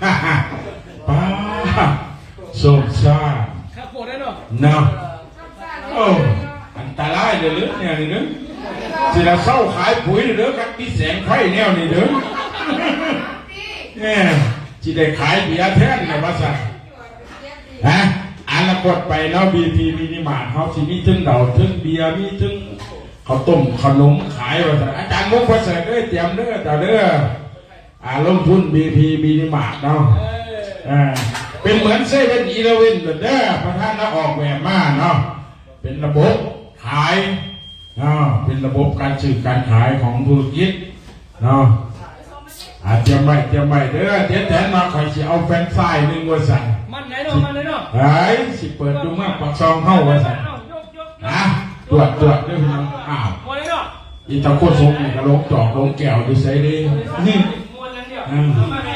ฮ่าฮ่าป้าสมชาติ ครับปวดได้เนาะ เนาะโอ้อันตรายเด้อเนี่ยนี่เด้อสิเราเศร้าขายปุ๋ยเด้อครับมีแสงไฟแนวนี่เด้อเนี่ยสิได้ขายเบียร์แทนกับว่าสั่นฮะอันละกดไปเนาะ BP มินิมาร์ทเฮาสิมีถึงเหล้าถึงเบียร์มีถึงข้าวต้มขนมขายว่าสั่นอาจารย์มุกประเสริฐเด้อเตรียมเด้อเจ้าเด้อลงทุน BP มินิมาร์ทเนาะเป็นเหมือนเซเว่นอีเลฟเว่นเด้อประธานออกแบบมาเนาะเป็นระบบขายเป็นระบบการซื้อการขายของธุรกิจเนาะเตรียมไว้เด้อเดี๋ยวแทนมาคอยสิเอาแฟนไฟล์นึงว่าสั่น มันไหนเนาะมันไหนเนาะ เฮ้ยสิเปิดดูมากปักซองเข้าว่าสั่นตรวจด้วยพี่น้องอ้าว มวนเนาะ อีตาโคตรสมนี่ก็ลงจอกลงแก้วดูใส่ดินี่ มวนนั่นเดียวมาไหน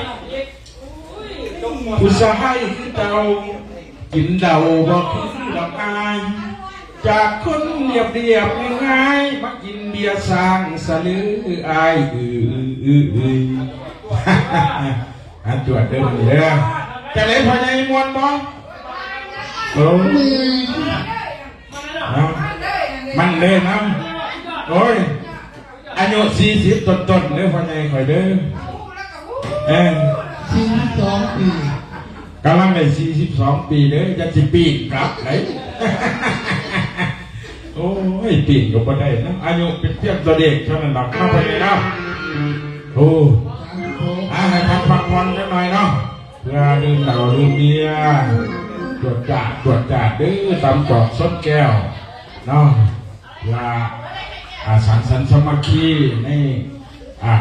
จงมวน ผู้ชายคือเจ้ากินเดาบอกคือดอกอายจากคนเรียบง่ายๆมากินเบียร์สร้างสลืออายตรวจเดิมเด้อจะเล่นพอใหญ่มวนบ่โอ้มันเลยนะโอ้ยอายุ40ต้นๆเด้อพอใหญ่ข่อยเด้อ42 ปีกำลังได้42 ปีเด้อจะสิปีกลับไหนโอ้ยปีนก็บ่ได้นะอายุเป็นเพียงตัวเด็กเท่านั้นดอกเข้าไปเลยเนาะโอ้ให้พักผ่อนกันหน่อยเนาะเพื่อดื่มเหล้าดื่มเบียร์ตรวจจัดดื้อตำจอกซดแก้วเนาะเพื่อสังสรรค์สามัคคีใน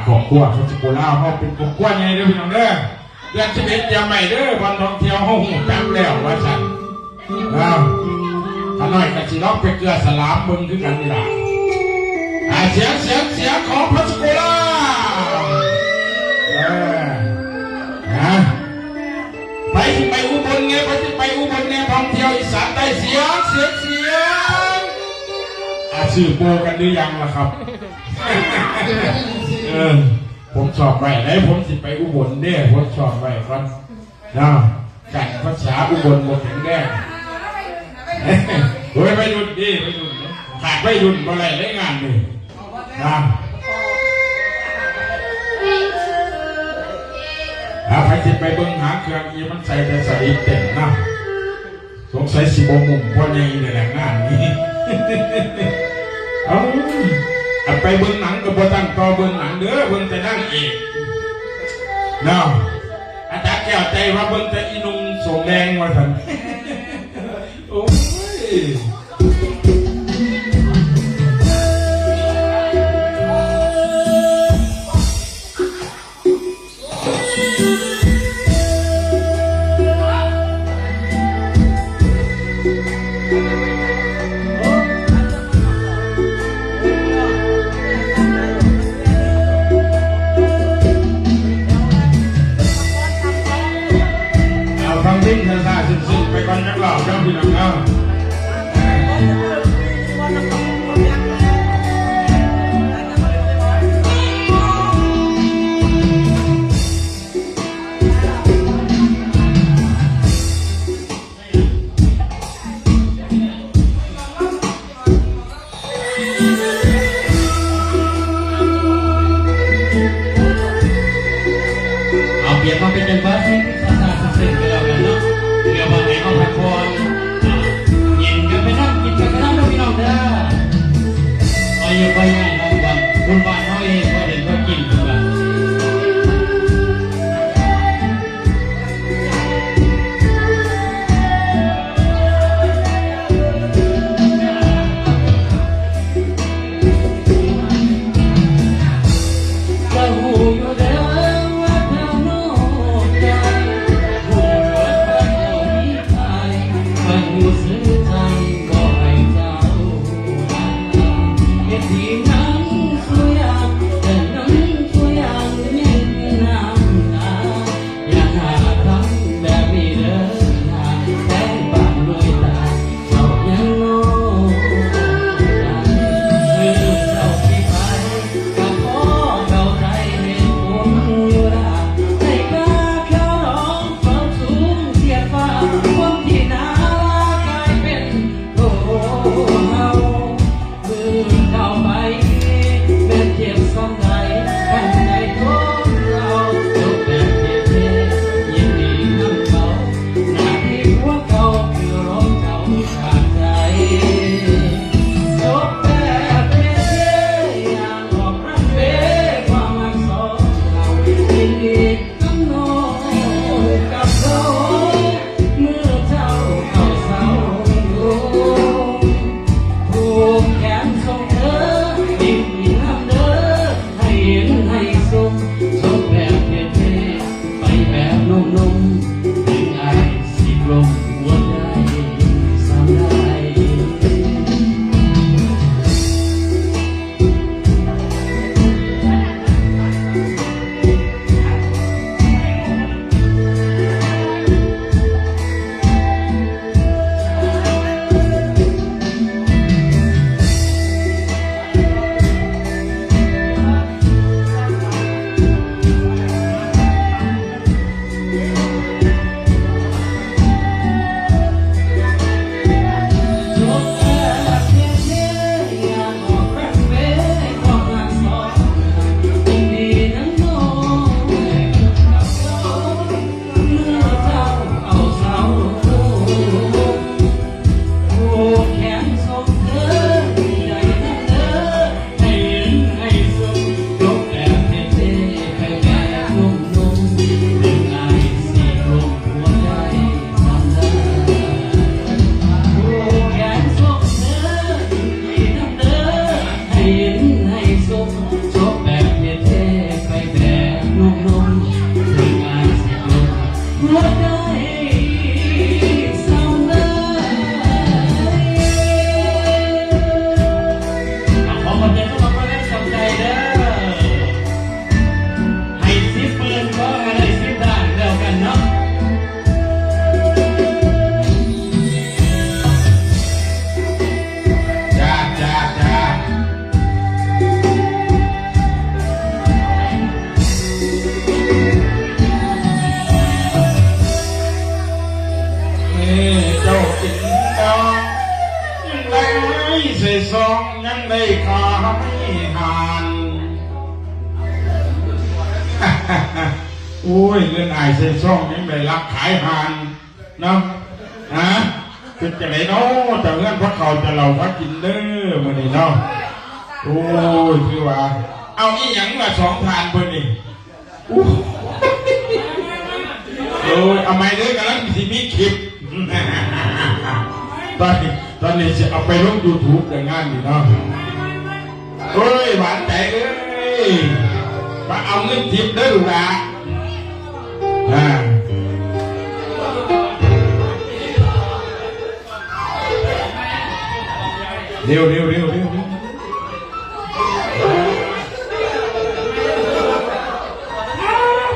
ครอบครัวเขาจะโกล่าเขาเป็นครอบครัวใหญ่เด้อพี่น้องเด้อเดือน11จะใหม่เด้อวันท่องเที่ยวเขาหูจักแล้วว่าฉันข้าน้อยกะสิร้องไปเกลือสลามมึงคือกันนี่ล่ะเสียงของพระสกุลาไปอุบลไงไปอุบลไงท่องเที่ยวอีสานได้เสียงสื่อโปกันหรือยังล่ะครับผมสอบไว้ไหนผมสิไปอุบลเนี่ยผมสอบไว้ครับนะกันภาษาอุบลหมดแข็งแรงเฮ้ยไปดุนดิไปดุนขาดไปดุนอะไรได้งานเลยนะใครจะไปเบิ้งหาเครื่องอีมันใส่แต่ใส่เต็มนะสงสัยสิบมุมพ่อใหญ่ในแหล่งงานนี้ไปเบิ้งหนังกับบ่ตั้งต่อเบิ้งหนังเด้อเบิ้งแต่นั่งเอกนะอาจารย์แก้วใจว่าเบิ้งแต่อีนุ่งโสมแดงว่าท่านโอ้ยวิ่งซาซึ้งไปก่อนนักหล่อเจ้าพี่น้อง สุขชอบแบบเท่ๆไปแบบนุ่มๆถึงงานเสร็จลงหัวใจสั่งเลยขอคนเดียวเข้ามาแรงสนใจเด้อให้ซิปปืนก็อะไรซิปด้านแล้วกันเนาะจ้าจ้าจ้านี่เจ้ากินดองยังได้ใส่ซองยังได้ขายหาน โอ้ยเรื่องไอ้เส้นซ่องยังได้รับขายหานเนาะฮะเป็นจะไหนเนาะแต่เงื่อนพระเขาจะเราพักกินเด้อมื้อนี้เนาะโอ้ยคือว่าเอาอีหยังละ2,000เพิ่นนี่อู้โอ้ยเอาไม่เด้อกำลังสิมีคลิป ตอนนี้จะเอาไปลง YouTube แต่งานนี่เนาะโอ้ยหวานใจเอ้ยมาเอาเงินทิปเด้อลูกหลานเร็ว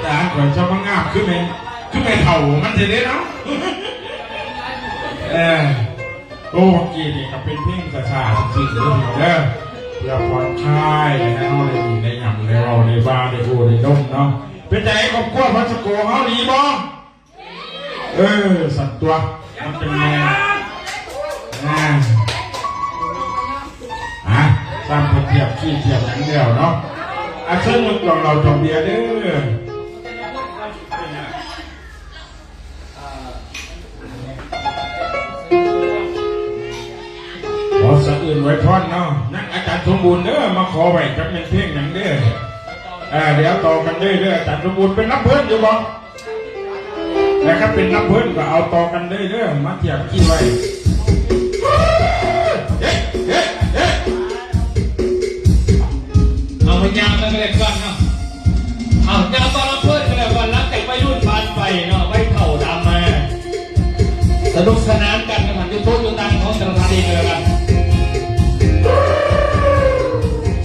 แต่ก่อนจะมางาบขึ้นไปเข่ามันจะได้เนาะโอ้กีนี่ก็เป็นเพลงสาๆจริงๆเลยเด้อเพื่อผ่อนคลายนะเฮาได้ยินได้ยำได้เราได้บ้าได้พูดได้ดมเนาะเป็นใจครอบครัวพัชโกเฮาดีบ่สัตว์ตัวมันเป็นไงสร้างเทียบขี้เทียบอย่างเดียวเนาะเชิญลูกเราจงเดียเด้อขอสะอื่นไว้พรเนาะนั่งอาจารย์สมบูรณ์เด้อมาขอไว้จักเป็นเพลงอย่างเด้อเดี๋ยวต่อกันเด้ออาจารย์สมบูรณ์เป็นนักเพิ่นอยู่บ่แต่ถ้าเป็นนักเพิ่นก็เอาต่อกันเด้อมาเทียบขี้ไว้เอาพยางแล้วก็เลยก่อนเนาะเอายาวตอนรับเพื่อนก็เลยวันรักแต่ไปรุ่นผ่านไปเนาะไว้เข่าดำมาสนุกสนานกันนะครับยูทูบยูตังของแต่ละท่านเองเลยกัน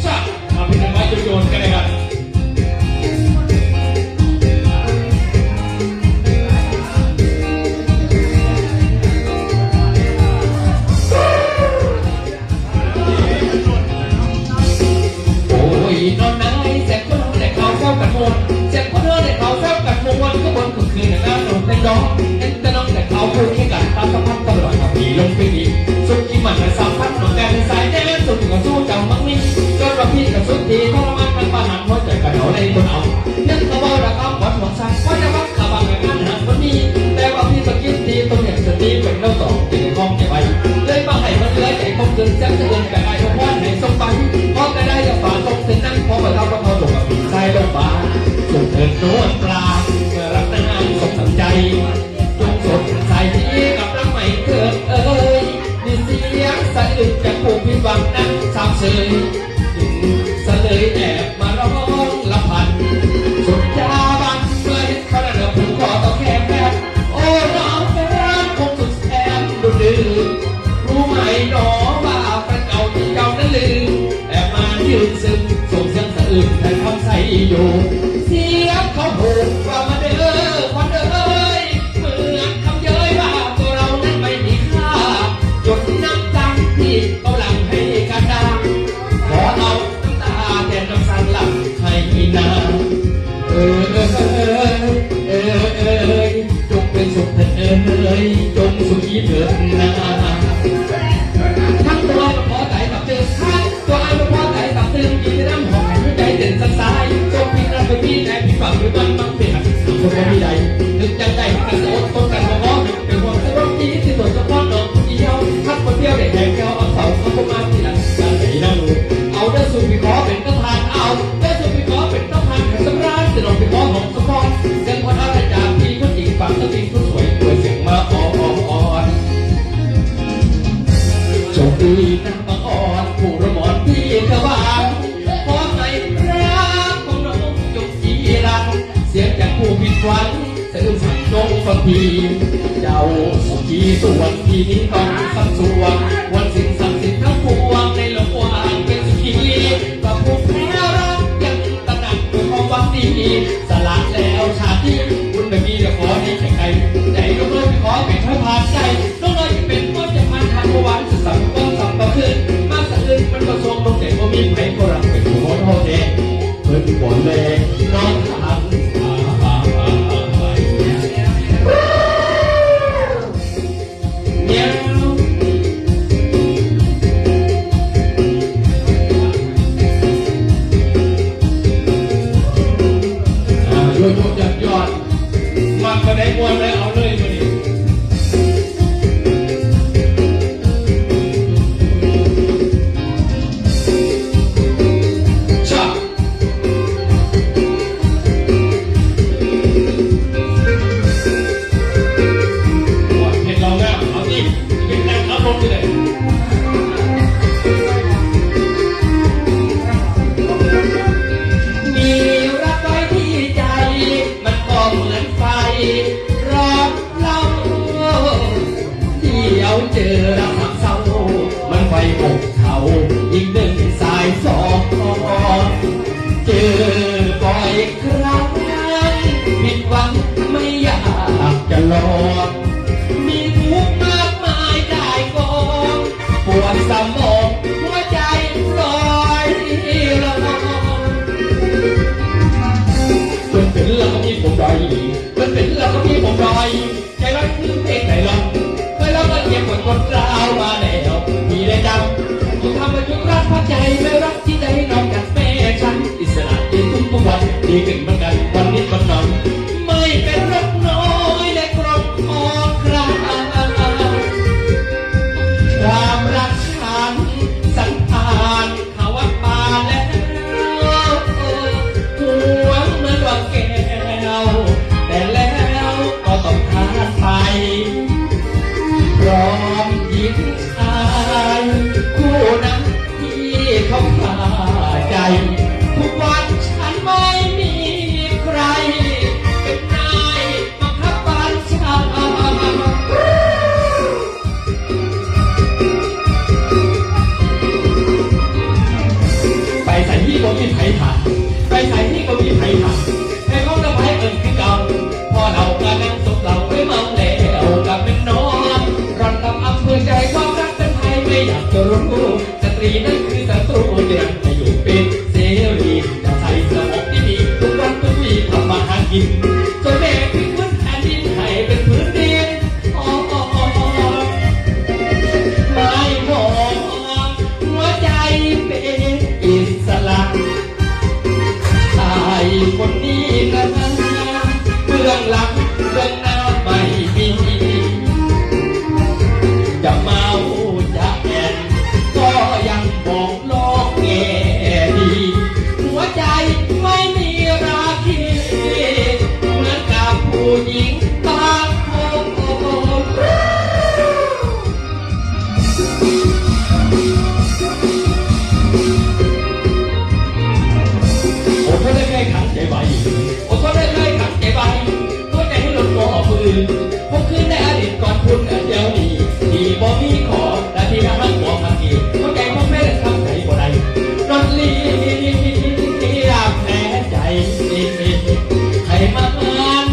ชะมาเป็นไม้โยนกันเลยกันนอนนั่งไอ้แสบคนนอนแต่เขาเศร้ากันหมดแสบคนนอนแต่เขาเศร้ากันหมดวันก็บนคืนแต่หนุ่มแต่น้องแต่น้องแต่เขาพูดแค่กันตามสภาพตลอดกับผีลงไปดีสุดที่มันเป็นสามพันหนุ่มแต่สายแน่สุดที่ก็สู้จังมังมีจนว่าพี่กับสุดที่ทรมานกันปานหันหัวใจกันเอาในบนเอานึกเขาบอกรักเขาหวังหวังสั่งว่าจะวัดขาบังกับงานหันคนนี้แต่ว่าพี่สกินดีต้องเห็นสติเป็นเล่าต่อเป็นในห้องเก็บไว้เลยมาให้มันเลยใจคงเกินแซ่บจะเดินกับไอ้ทุกวันให้สมบัติพอจะได้จะฝากตรงเส้นนั้นพอมาเราก็พอถูกกับใจลงมาสุดเถิดนวลปลาเมื่อรักนานสมสังใจจงสดใสที่กับรักใหม่เกิดมีเสียงสะอึกจากผู้พิบังนั้นสามเสยสะเลยแอบมาร้องละพันสุดยาบันเมื่อเห็นเขาเดินผูกคอต่อแขนแม่โอ้น้องแฟนคงสุดแสนดุดื้อรู้ไหมหนอว่าแฟนเก่าที่เก่านั้นลืมแอบมายืนซึมส่งเสียงสะอึกแต่ทำใส่อยู่เสียงเขาโหกว่ามาเด้อควันเอ้ยเหมือนคำเย้ยว่าตัวเรานั้นไม่มีค่าหยดน้ำจังที่เขาหลั่งให้กันดาขอเอาน้ำตาแทนน้ำสันหลั่งให้นาจงเป็นสุขเถิดจงสุขีเถิดนาทั้งตัวมันพอใจกับเดิมทั้งตัวไอ้มันพอใจกับเดิมกินน้ำหอมใจเด่นสักสายจงพิจารณาไปพี่แต่พี่ฝังหรือมันบังเปลี่ยน ทีเจ้าสุขีส่วนที่นี้ต้องสัมสวงวันสิ่งศักดิ์สิทธิ์ทั้งปวงในโลกว่างเป็นสุขีก็ผูกแพ้รักยังตระหนักด้วยความหวังดีสละแล้วชาตินี้คุณไม่มีจะขอให้แข่งใครใจน้องเลยขอเป็นเธอผ่านใจน้องเลยเป็นคนจะมันทางหวานจะสั่งก็สั่งต่อคืนมาสะอื่นมันก็ทรงลงใจว่ามีไผ่ก็รักเป็นหัวโทษเองเพิ่นบ่นเลยน้องทางเนี่ยโยนยอดมากกว่าได้มวยเลยเอาเลยมาดิชาเห็นเราแล้วเอาสิเป็นแรงขับรถเลยมีรักไว้ที่ใจมันก็เหมือนไฟร้อนเล่าเที่ยวเจอรักเศร้ามันไฟอกเขาอีกหนึ่งสายสองเจอบ่อยครั้งผิดหวังไม่อยากจะลองมีทุกข์มากมายได้ก่อนปวดสมองหัวใจลอยละลอยมันเป็นแล้วก็มีผมดอยมันเป็นแล้วก็มีผมดอยใจรักคือเพลงไหนล่ะเคยแล้วก็เก็บกดกดราวมาแล้วมีได้จำคุณทำมาจุกรักพอใจไม่รักที่ใจน้องกันแม่ฉันอิสระดีทุกวันดีขึ้นเหมือนกันวันนี้วันนอนไม่เป็นรักน้อยและกรอบคอคราความรักฉันสังหารเขาว่าปาแล้วหวงเหมือนดวงแก้วแต่แล้วก็ต้องทานไปพร้อมหญิงชายคู่นั้นที่เขาพาใจทุกวันฉันไม่มีใครเป็นนายบังคับบัญชาไปใส่ที่บ่มีไผ่ถ่านไปใส่ที่บ่มีไผ่ถ่านให้เขาจะไผ่เอิญคือเก่าพอเรากำลังสุขเราไม่เมาแล้วกับเป็นนอนร่อนทำอำเภอใจความรักเป็นไทยไม่อยากจะรู้สตรีนั่นคือศัตรูเดือนจะอยู่เป็นเสรีจะใส่สมองที่ดีทุกวันทุกวีทำมาหากินจนแม่พลิกพื้นแผ่นดินไทยเป็นพื้นดินไม่มองหัวใจเป็นอิสระชายคนนี้กันเบื้องหลังเบื้องหน้าไม่มีจะเมาจะแอนก็ยังบอกโลกแง่ดีหัวใจไม่มีราคีเหมือนกับผู้หญิงบางคนโอ้เขาได้เคยขังใจไว้โอ้เขาได้เคยขังใจไว้หัวใจให้หล่นบ่อปืนผมคืนในอดีตก่อนคุณเดี๋ยวนี้ที่บ่มีขอแต่ที่ทำให้หัวมันอีกหัวใจผมไม่ได้ทำใจบ่ได้นอนลีรับแน่ใจให้มาอ่าน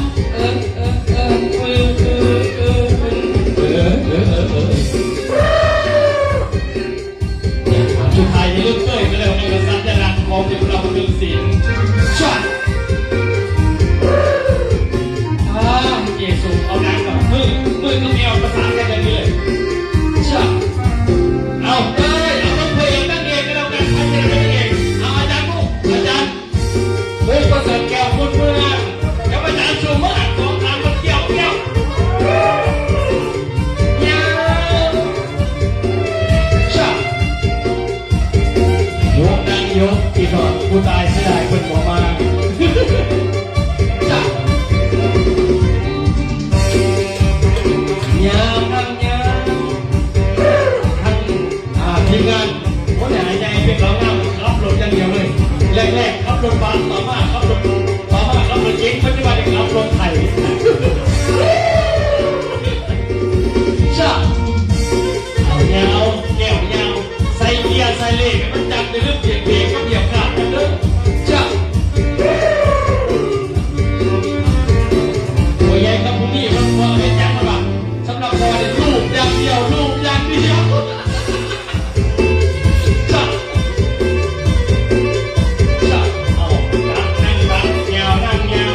สุดท้ายอย่าลืมเต้ยไปแล้วในภาษาจะรักของที่เราดึงสินชัดเยซูเอาน้ำกับมือก็ไม่เอาภาษาแค่นี้เลยชัดเอาเต้ยเอาต้องเพลงนั่งเองก็แล้วกันอาจารย์เป็นเองเอาอาจารย์มุกอาจารย์มุกประเสริฐแก้วคุณเมืองแล้วอาจารย์ชูเมื่อของทางมันเกี่ยวเนี่ยชัดยกนั่งยกที่ถอดผู้ตายเสียดายคนหัวมาชัดยามทำยามทั้งทีมงานคนไหนใจเป็นเรางามรับรถอย่างเดียวเลยแรกๆรับรถบัสต่อมารับรถเก๋งปัจจุบันรับรถไถ จะเริ่มเปลี่ยนเพลงก็เปลี่ยนขาดกันเลยจ้ะตัวใหญ่กับผู้นี้มันพอเป็นยังไงบ้างสำหรับพอเนี่ยลูกอย่างเดียวลูกอย่างเดียวจ้ะจ้ะเอานั่งบังเงานั่งเงา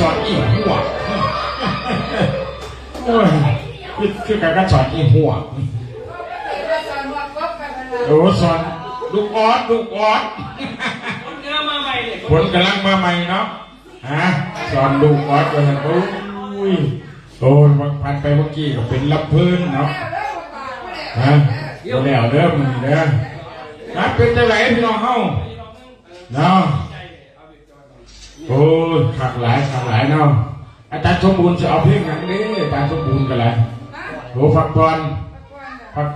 สอนอีหัวโอ้ยคือการก็สอนอีหัวโอ้สอนลูกออดผลกำลังมาใหม่เนาะฮะสอนลูกออดกันโอ้ยโอ้ยพันไปเมื่อกี้ก็เป็นรับพื้นเนาะฮะแล้วเริ่มเด้อนะเป็นจังไรพี่น้องเฮาเนาะโอ้ขักหลายเนาะอาจารย์สมบูรณ์จะเอาเพลงอย่างนี้อาจารย์สมบูรณ์กันเลยโอ้พักผ่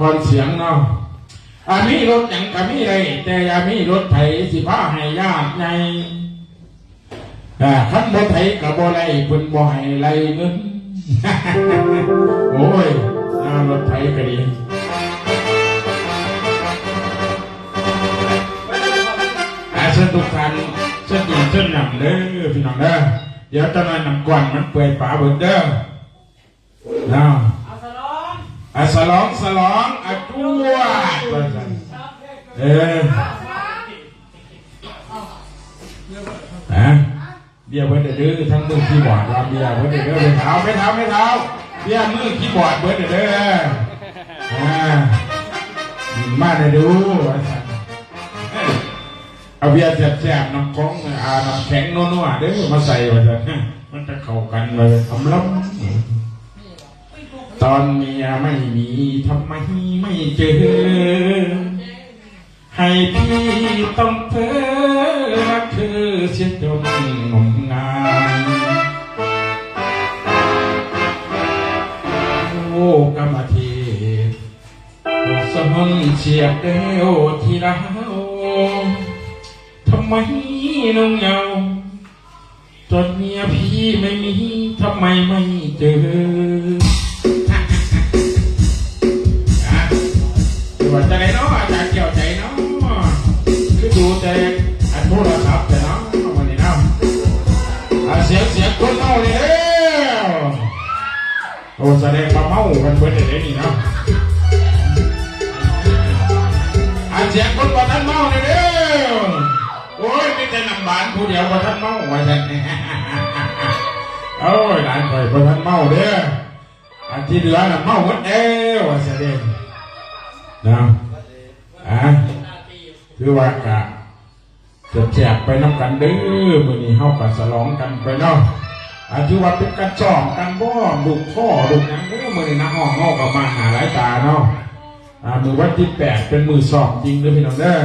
อนเสียงเนาะมีรถอย่างกับมีอะไรแต่มีรถไถสิผ้าให้ยากไงขันรถไถกับบ่ไรคุณบ่ให้ไรเงินโอ้ยรถไถก็ดีเชิญทุกท่านเชิญดีเชิญหนังเด้อพี่น้องเด้อเดี๋ยวตอนนั้นน้ำกวนมันเปื่อยป่าเบิดเด้อนะสลองจั่วเบียร์เบิดเด้อทั้งมือคีย์บอร์ดเบียร์เบิดเด้อไม่เท้าเบียร์มือคีย์บอร์ดเบิดเด้อมาได้ดูเอาเบียร์แซ่บๆน้ำของน้ำแข็งนัวๆเด้อมาใส่ไว้เถอะมันจะเข้ากันเลยทำล้ำตอนเมียไม่มีทำไมไม่เจอให้พี่ต้องเพ้อรักเธอเสียจนงมงายโอ้กรรมเทพสมนเฉียบเดียวที่เราทำไมน้องเงาจนเมียพี่ไม่มีทำไมไม่เจอว่าจะไหนเนาะอาจารย์เกี่ยวใจเนาะคือดูแต่โทรศัพท์แต่เนาะวันนี้เนาะเสียงคนเมาเลยโอ้แสดงความเมากันเพื่อนเด็กนี่เนาะเสียงคนว่าท่านเมาเลยโอ้ยมีแต่นำบานผู้เดียวว่าท่านเมาว่าท่านโอ้ยหลานคอยว่าท่านเมาเด้อ อันที่เหลือน่ะเมาหมดแล้วเสด็จนะคือว่ากะจะแจกไปน้ำกันเด้อมื้อนี้เฮาก็ฉลองกันไปเนาะถือว่าเป็นการซ้อมกันบ่ลูกข้อลูกหยังเด้อมื้อนี้นะห้องเฮาก็มาหาหลายตาเนาะมื้อวันที่8เป็นมื้อซ้อมจริงเด้อพี่น้องเด้อ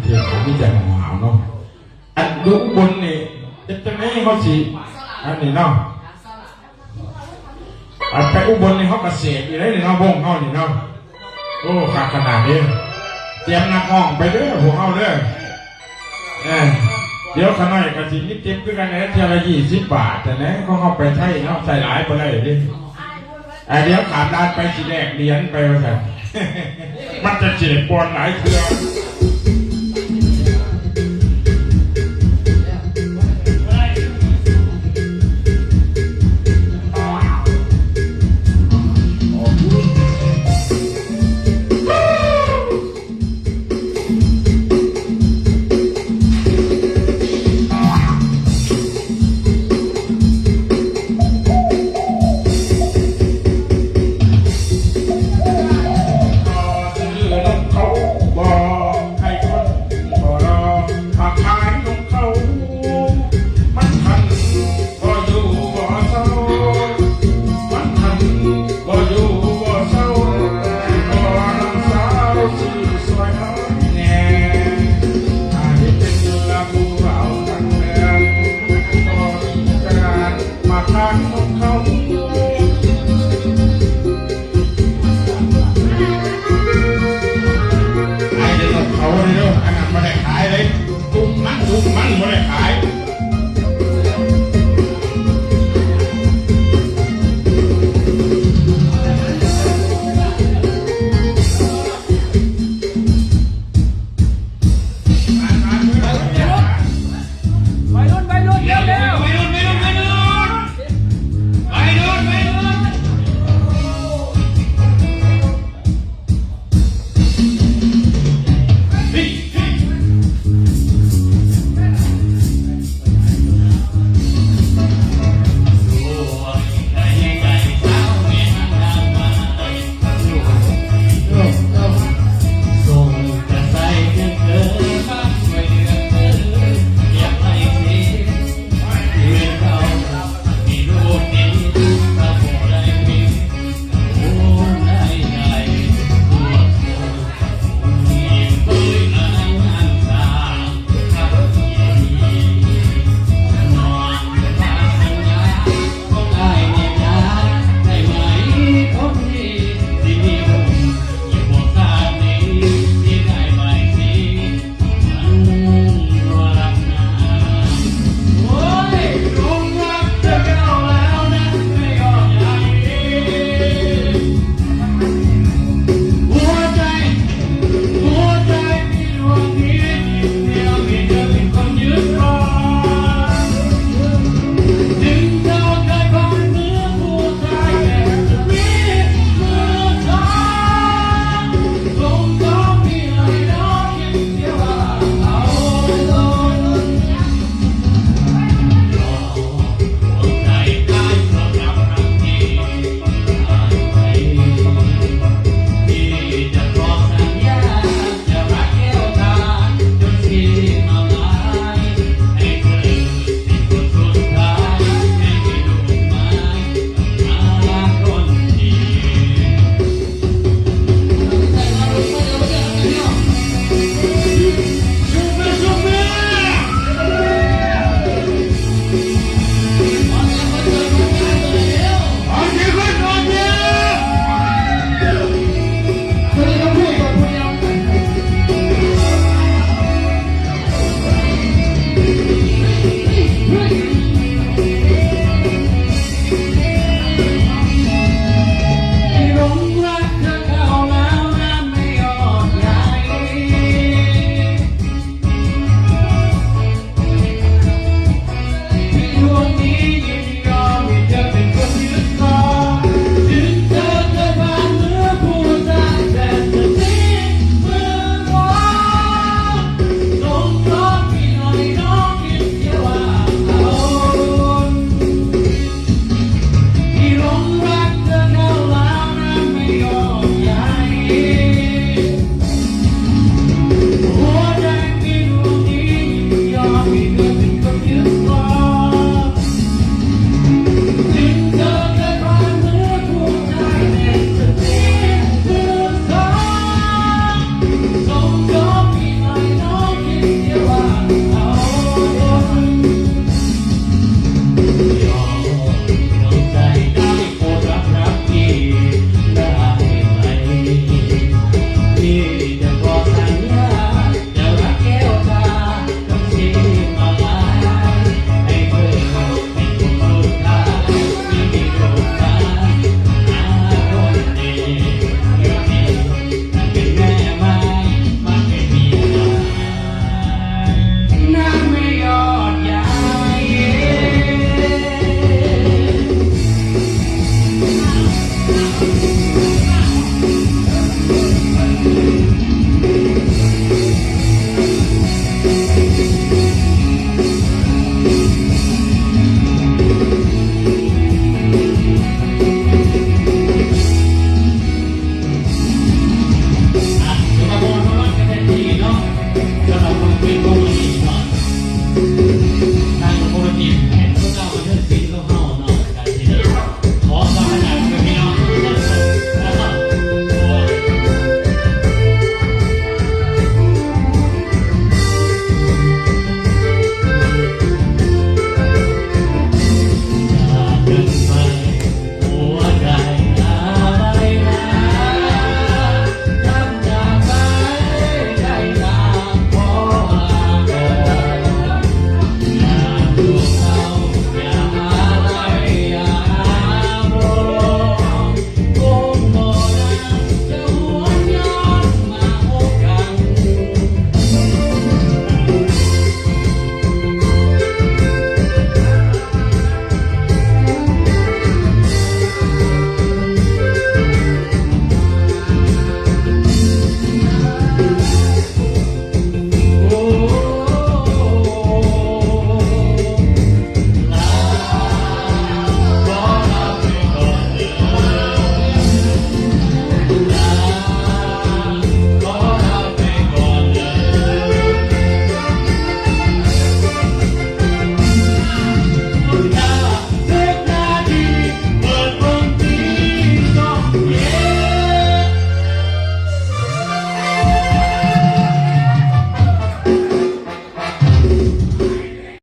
เที่ยวมีแต่หาวเนาะอันดูบนนี่จะไม่ให้เขาสิอันนี้เนาะอันไปอุบลนี่เขาเกษตรอยู่เลยเนาะวงเขานี่เนาะโอ้ขาดขนาดนี้เตรียมนักห้องไปเด้อพวกเขาเด้อเดี๋ยวขน้อยกระสินิดเต็มคือกันนะเท่าละ20 บาทแต่นะเขาเข้าไปไทยเนาะใส่หลายไปเลยดิเดี๋ยวขาดด้านไปสีแดงเลี้ยนไปว่าสันมันจะเจ็บปวดหลายเทื่อ